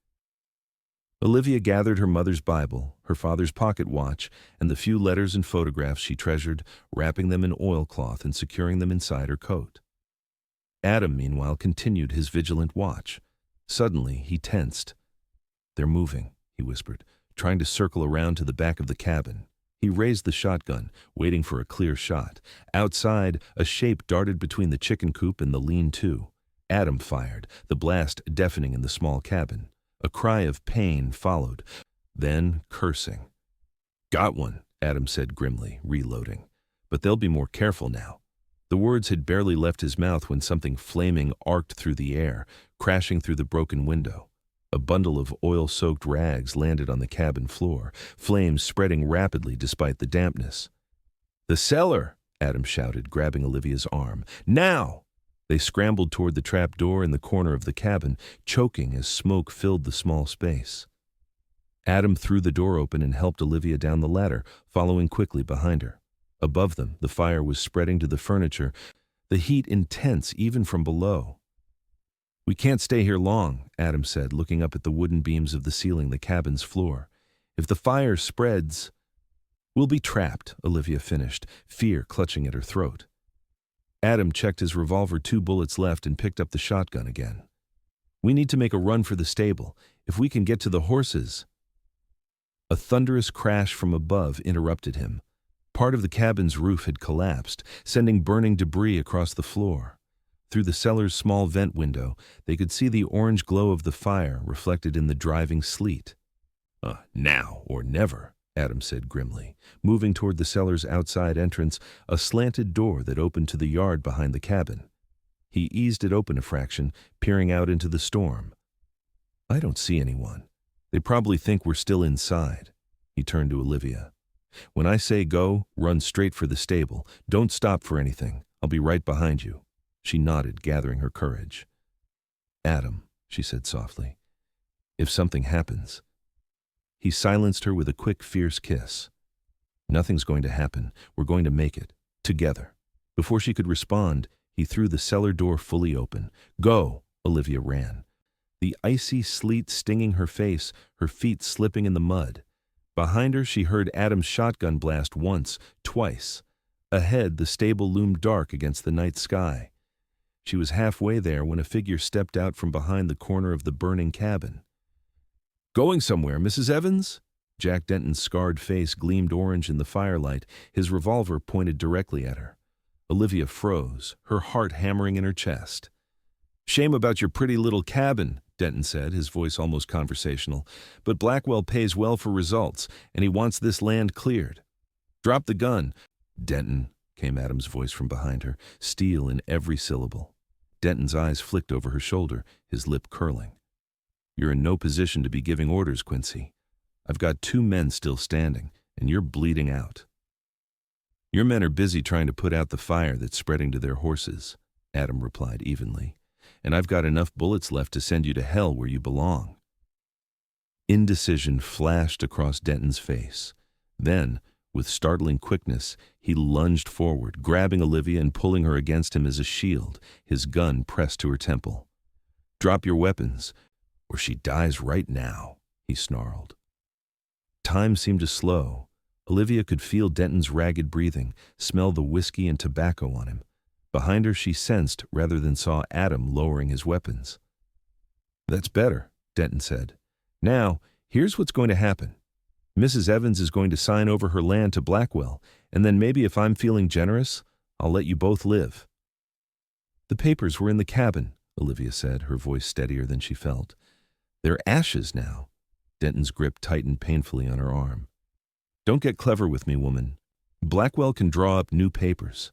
Olivia gathered her mother's Bible, her father's pocket watch, and the few letters and photographs she treasured, wrapping them in oilcloth and securing them inside her coat. Adam, meanwhile, continued his vigilant watch. Suddenly, he tensed. "They're moving," he whispered, trying to circle around to the back of the cabin. He raised the shotgun, waiting for a clear shot. Outside, a shape darted between the chicken coop and the lean-to. Adam fired, the blast deafening in the small cabin. A cry of pain followed, then cursing. "Got one," Adam said grimly, reloading. "But they'll be more careful now." The words had barely left his mouth when something flaming arced through the air, crashing through the broken window. A bundle of oil-soaked rags landed on the cabin floor, flames spreading rapidly despite the dampness. "The cellar!" Adam shouted, grabbing Olivia's arm. "Now!" They scrambled toward the trap door in the corner of the cabin, choking as smoke filled the small space. Adam threw the door open and helped Olivia down the ladder, following quickly behind her. Above them, the fire was spreading to the furniture, the heat intense even from below. "We can't stay here long," Adam said, looking up at the wooden beams of the ceiling, the cabin's floor. "If the fire spreads—" "We'll be trapped," Olivia finished, fear clutching at her throat. Adam checked his revolver, 2 bullets left, and picked up the shotgun again. "We need to make a run for the stable. If we can get to the horses—" A thunderous crash from above interrupted him. Part of the cabin's roof had collapsed, sending burning debris across the floor. Through the cellar's small vent window, they could see the orange glow of the fire reflected in the driving sleet. "Now or never," Adam said grimly, moving toward the cellar's outside entrance, a slanted door that opened to the yard behind the cabin. He eased it open a fraction, peering out into the storm. "I don't see anyone. They probably think we're still inside." He turned to Olivia. "When I say go, run straight for the stable. Don't stop for anything. I'll be right behind you." She nodded, gathering her courage. "Adam," she said softly, "if something happens—" He silenced her with a quick, fierce kiss. "Nothing's going to happen. We're going to make it. Together." Before she could respond, he threw the cellar door fully open. "Go!" Olivia ran. The icy sleet stinging her face, her feet slipping in the mud. Behind her she heard Adam's shotgun blast once, twice. Ahead the stable loomed dark against the night sky. She was halfway there when a figure stepped out from behind the corner of the burning cabin. "Going somewhere, Mrs. Evans?" Jack Denton's scarred face gleamed orange in the firelight, his revolver pointed directly at her. Olivia froze, her heart hammering in her chest. "Shame about your pretty little cabin," Denton said, his voice almost conversational. "But Blackwell pays well for results, and he wants this land cleared. Drop the gun." "Denton," came Adam's voice from behind her, steel in every syllable. Denton's eyes flicked over her shoulder, his lip curling. "You're in no position to be giving orders, Quincy. I've got 2 men still standing, and you're bleeding out." "Your men are busy trying to put out the fire that's spreading to their horses," Adam replied evenly. "And I've got enough bullets left to send you to hell where you belong." Indecision flashed across Denton's face. Then, with startling quickness, he lunged forward, grabbing Olivia and pulling her against him as a shield, his gun pressed to her temple. "Drop your weapons, or she dies right now," he snarled. Time seemed to slow. Olivia could feel Denton's ragged breathing, smell the whiskey and tobacco on him. Behind her she sensed, rather than saw, Adam lowering his weapons. "That's better," Denton said. "Now, here's what's going to happen. Mrs. Evans is going to sign over her land to Blackwell, and then maybe if I'm feeling generous, I'll let you both live." "The papers were in the cabin," Olivia said, her voice steadier than she felt. "They're ashes now." Denton's grip tightened painfully on her arm. "Don't get clever with me, woman. Blackwell can draw up new papers."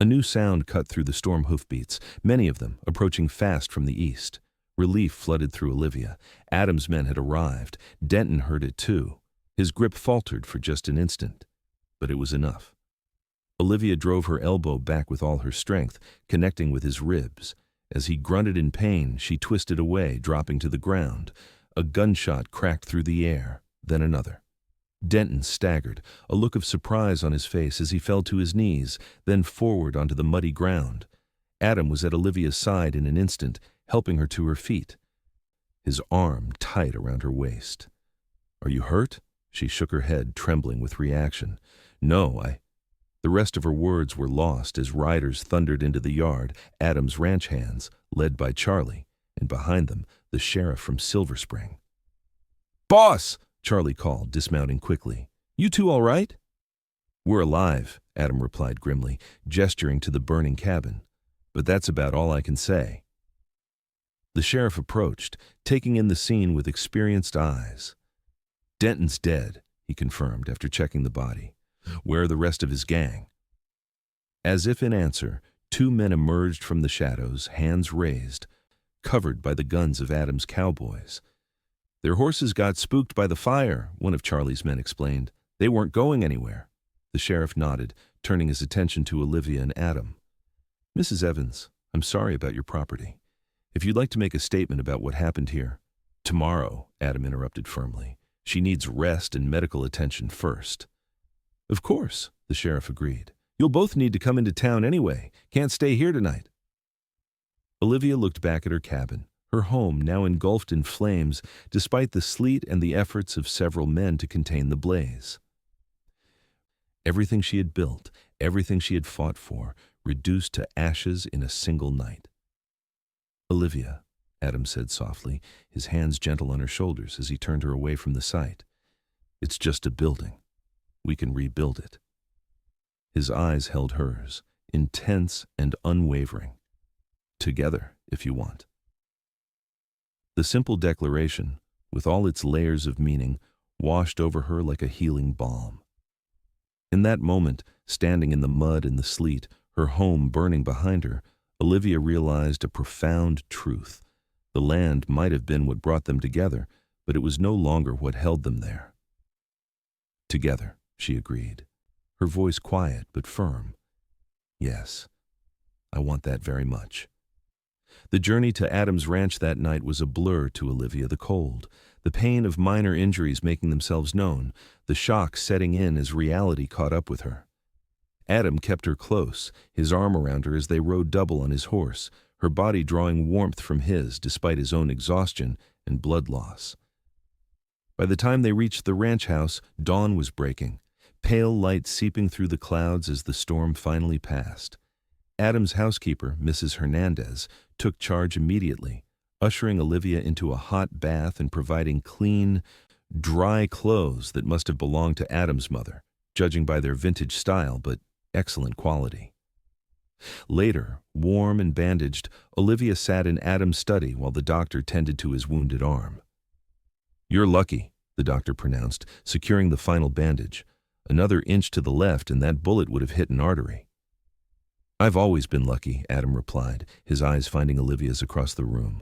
A new sound cut through the storm hoofbeats, many of them approaching fast from the east. Relief flooded through Olivia. Adam's men had arrived. Denton heard it too. His grip faltered for just an instant, but it was enough. Olivia drove her elbow back with all her strength, connecting with his ribs. As he grunted in pain, she twisted away, dropping to the ground. A gunshot cracked through the air, then another. Denton staggered, a look of surprise on his face as he fell to his knees, then forward onto the muddy ground. Adam was at Olivia's side in an instant, helping her to her feet, his arm tight around her waist. "Are you hurt?" She shook her head, trembling with reaction. "No, The rest of her words were lost as riders thundered into the yard, Adam's ranch hands, led by Charlie, and behind them, the sheriff from Silver Spring. "Boss!" Charlie called, dismounting quickly. "You two all right?" "We're alive," Adam replied grimly, gesturing to the burning cabin. "But that's about all I can say." The sheriff approached, taking in the scene with experienced eyes. "Denton's dead," he confirmed after checking the body. "Where are the rest of his gang?" As if in answer, 2 men emerged from the shadows, hands raised, covered by the guns of Adam's cowboys. "Their horses got spooked by the fire," one of Charlie's men explained. "They weren't going anywhere." The sheriff nodded, turning his attention to Olivia and Adam. "Mrs. Evans, I'm sorry about your property. If you'd like to make a statement about what happened here—" "Tomorrow," Adam interrupted firmly. "She needs rest and medical attention first." "Of course," the sheriff agreed. "You'll both need to come into town anyway. Can't stay here tonight." Olivia looked back at her cabin, her home now engulfed in flames despite the sleet and the efforts of several men to contain the blaze. Everything she had built, everything she had fought for, reduced to ashes in a single night. "Olivia," Adam said softly, his hands gentle on her shoulders as he turned her away from the site. "It's just a building. We can rebuild it." His eyes held hers, intense and unwavering. "Together, if you want." The simple declaration, with all its layers of meaning, washed over her like a healing balm. In that moment, standing in the mud and the sleet, her home burning behind her, Olivia realized a profound truth. The land might have been what brought them together, but it was no longer what held them there. "Together," she agreed, her voice quiet but firm. "Yes, I want that very much." The journey to Adam's ranch that night was a blur to Olivia. The cold, the pain of minor injuries making themselves known, the shock setting in as reality caught up with her. Adam kept her close, his arm around her as they rode double on his horse, her body drawing warmth from his despite his own exhaustion and blood loss. By the time they reached the ranch house, dawn was breaking, pale light seeping through the clouds as the storm finally passed. Adam's housekeeper, Mrs. Hernandez, took charge immediately, ushering Olivia into a hot bath and providing clean, dry clothes that must have belonged to Adam's mother, judging by their vintage style but excellent quality. Later, warm and bandaged, Olivia sat in Adam's study while the doctor tended to his wounded arm. "You're lucky," the doctor pronounced, securing the final bandage. "Another inch to the left and that bullet would have hit an artery." "I've always been lucky," Adam replied, his eyes finding Olivia's across the room.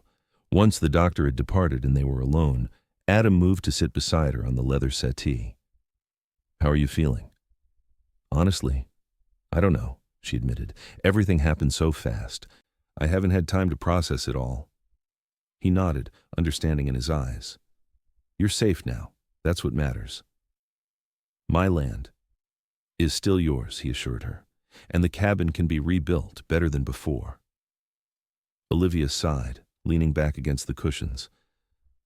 Once the doctor had departed and they were alone, Adam moved to sit beside her on the leather settee. "How are you feeling?" "Honestly, I don't know," she admitted. "Everything happened so fast. I haven't had time to process it all." He nodded, understanding in his eyes. "You're safe now. That's what matters." "My land is still yours," he assured her, "and the cabin can be rebuilt better than before." Olivia sighed, leaning back against the cushions.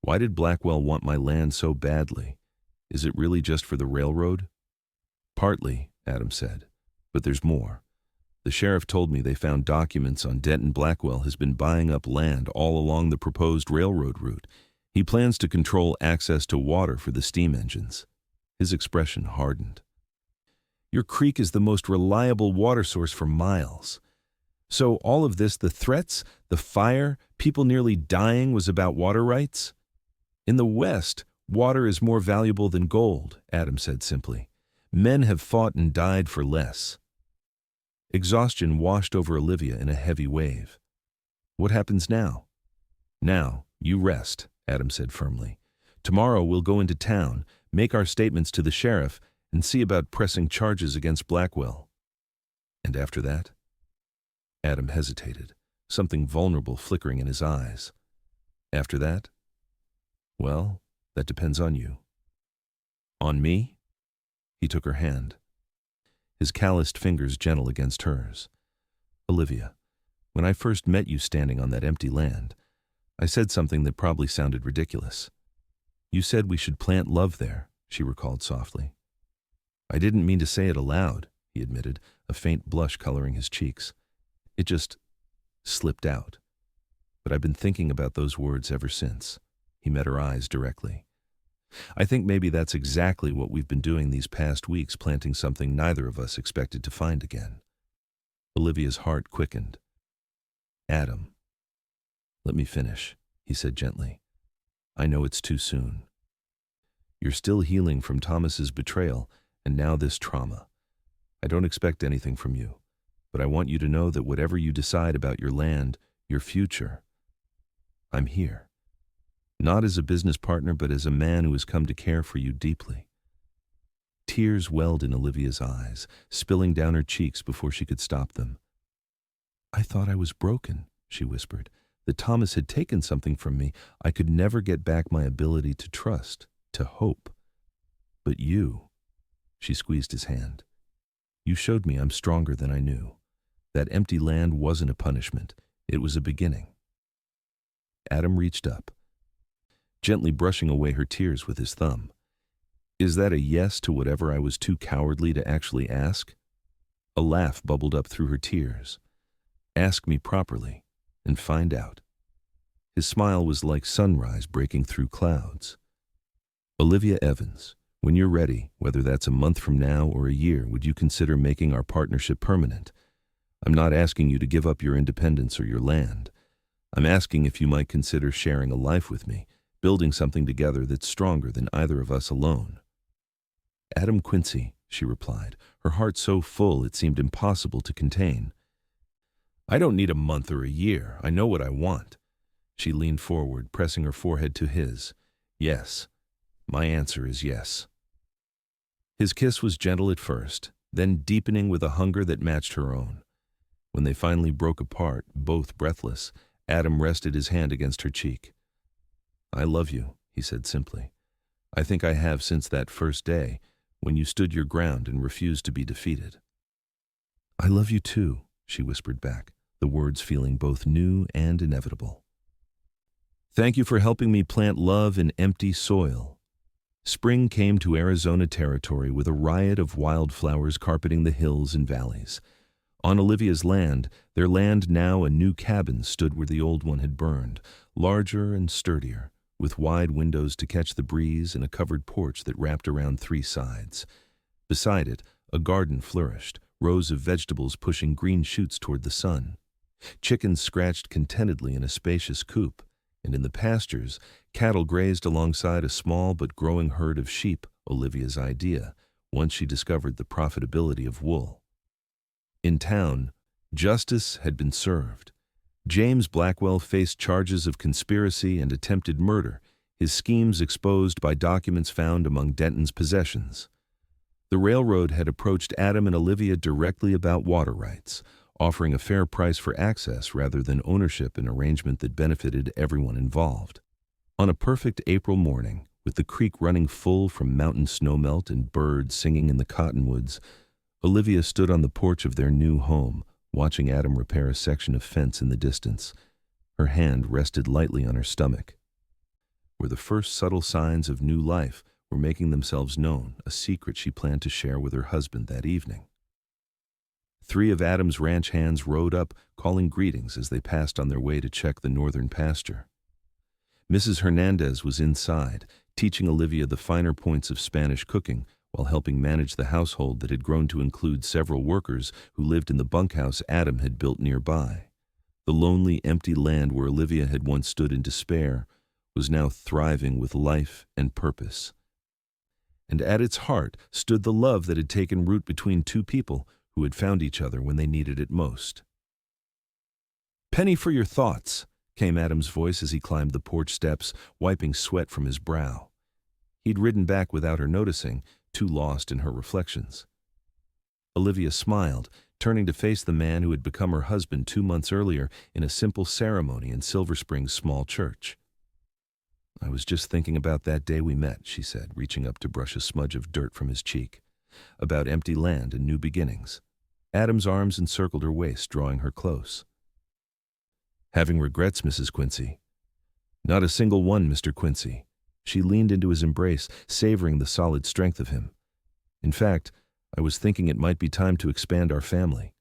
"Why did Blackwell want my land so badly? Is it really just for the railroad?" "Partly," Adam said, "but there's more. The sheriff told me they found documents on Denton Blackwell has been buying up land all along the proposed railroad route. He plans to control access to water for the steam engines." His expression hardened. "Your creek is the most reliable water source for miles. So all of this, the threats, the fire, people nearly dying, was about water rights?" "In the West, water is more valuable than gold," Adam said simply. "Men have fought and died for less." Exhaustion washed over Olivia in a heavy wave. "What happens now?" "Now, you rest," Adam said firmly. "Tomorrow we'll go into town, make our statements to the sheriff, and see about pressing charges against Blackwell." "And after that?" Adam hesitated, something vulnerable flickering in his eyes. "After that? Well, that depends on you." "On me?" He took her hand, his calloused fingers gentle against hers. "Olivia, when I first met you standing on that empty land, I said something that probably sounded ridiculous. You said we should plant love there," she recalled softly. "I didn't mean to say it aloud," he admitted, a faint blush coloring his cheeks. "It just slipped out. But I've been thinking about those words ever since." He met her eyes directly. "I think maybe that's exactly what we've been doing these past weeks, planting something neither of us expected to find again." Olivia's heart quickened. "Adam, let me finish," he said gently. "I know it's too soon. You're still healing from Thomas's betrayal, and now this trauma. I don't expect anything from you, but I want you to know that whatever you decide about your land, your future, I'm here. Not as a business partner, but as a man who has come to care for you deeply." Tears welled in Olivia's eyes, spilling down her cheeks before she could stop them. "I thought I was broken," she whispered, "that Thomas had taken something from me. I could never get back my ability to trust, to hope. But you," she squeezed his hand, "you showed me I'm stronger than I knew. That empty land wasn't a punishment. It was a beginning." Adam reached up, gently brushing away her tears with his thumb. "Is that a yes to whatever I was too cowardly to actually ask?" A laugh bubbled up through her tears. "Ask me properly, and find out." His smile was like sunrise breaking through clouds. "Olivia Evans, when you're ready, whether that's a month from now or a year, would you consider making our partnership permanent? I'm not asking you to give up your independence or your land. I'm asking if you might consider sharing a life with me, building something together that's stronger than either of us alone." "Adam Quincy," she replied, her heart so full it seemed impossible to contain. "I don't need a month or a year. I know what I want." She leaned forward, pressing her forehead to his. "Yes. My answer is yes." His kiss was gentle at first, then deepening with a hunger that matched her own. When they finally broke apart, both breathless, Adam rested his hand against her cheek. "I love you," he said simply. "I think I have since that first day, when you stood your ground and refused to be defeated." "I love you too," she whispered back, the words feeling both new and inevitable. Thank you for helping me plant love in empty soil. Spring came to Arizona territory with a riot of wildflowers carpeting the hills and valleys. On Olivia's land, their land now a new cabin stood where the old one had burned, larger and sturdier, with wide windows to catch the breeze and a covered porch that wrapped around 3 sides. Beside it, a garden flourished, rows of vegetables pushing green shoots toward the sun. Chickens scratched contentedly in a spacious coop, and in the pastures, cattle grazed alongside a small but growing herd of sheep, Olivia's idea, once she discovered the profitability of wool. In town, justice had been served. James Blackwell faced charges of conspiracy and attempted murder, his schemes exposed by documents found among Denton's possessions. The railroad had approached Adam and Olivia directly about water rights, offering a fair price for access rather than ownership, an arrangement that benefited everyone involved. On a perfect April morning, with the creek running full from mountain snowmelt and birds singing in the cottonwoods, Olivia stood on the porch of their new home, watching Adam repair a section of fence in the distance. Her hand rested lightly on her stomach, where the first subtle signs of new life were making themselves known, a secret she planned to share with her husband that evening. 3 of Adam's ranch hands rode up, calling greetings as they passed on their way to check the northern pasture. Mrs. Hernandez was inside, teaching Olivia the finer points of Spanish cooking while helping manage the household that had grown to include several workers who lived in the bunkhouse Adam had built nearby. The lonely, empty land where Olivia had once stood in despair was now thriving with life and purpose. And at its heart stood the love that had taken root between 2 people who had found each other when they needed it most. "Penny for your thoughts," came Adam's voice as he climbed the porch steps, wiping sweat from his brow. He'd ridden back without her noticing, too lost in her reflections. Olivia smiled, turning to face the man who had become her husband 2 months earlier in a simple ceremony in Silver Spring's small church. "I was just thinking about that day we met," she said, reaching up to brush a smudge of dirt from his cheek. "About empty land and new beginnings." Adam's arms encircled her waist, drawing her close. "Having regrets, Mrs. Quincy?" "Not a single one, Mr. Quincy." She leaned into his embrace, savoring the solid strength of him. "In fact, I was thinking it might be time to expand our family."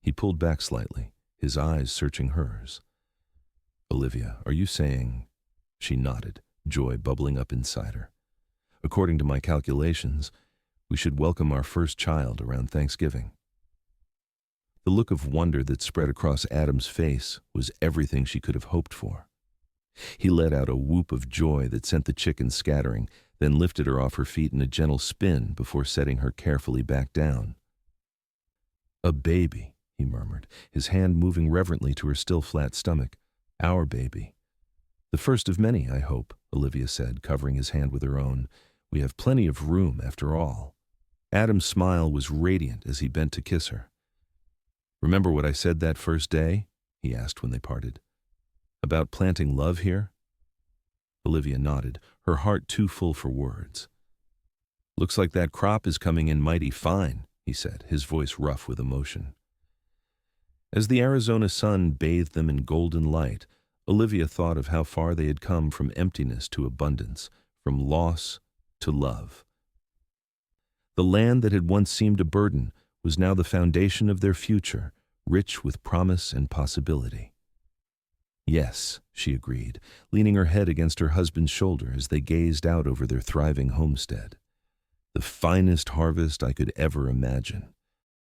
He pulled back slightly, his eyes searching hers. "Olivia, are you saying—" She nodded, joy bubbling up inside her. "According to my calculations, we should welcome our first child around Thanksgiving." The look of wonder that spread across Adam's face was everything she could have hoped for. He let out a whoop of joy that sent the chickens scattering, then lifted her off her feet in a gentle spin before setting her carefully back down. "A baby," he murmured, his hand moving reverently to her still flat stomach. "Our baby." "The first of many, I hope," Olivia said, covering his hand with her own. "We have plenty of room, after all." Adam's smile was radiant as he bent to kiss her. "Remember what I said that first day?" he asked when they parted. "About planting love here?" Olivia nodded, her heart too full for words. "Looks like that crop is coming in mighty fine," he said, his voice rough with emotion. As the Arizona sun bathed them in golden light, Olivia thought of how far they had come from emptiness to abundance, from loss to love. The land that had once seemed a burden was now the foundation of their future, rich with promise and possibility. "Yes," she agreed, leaning her head against her husband's shoulder as they gazed out over their thriving homestead. "The finest harvest I could ever imagine."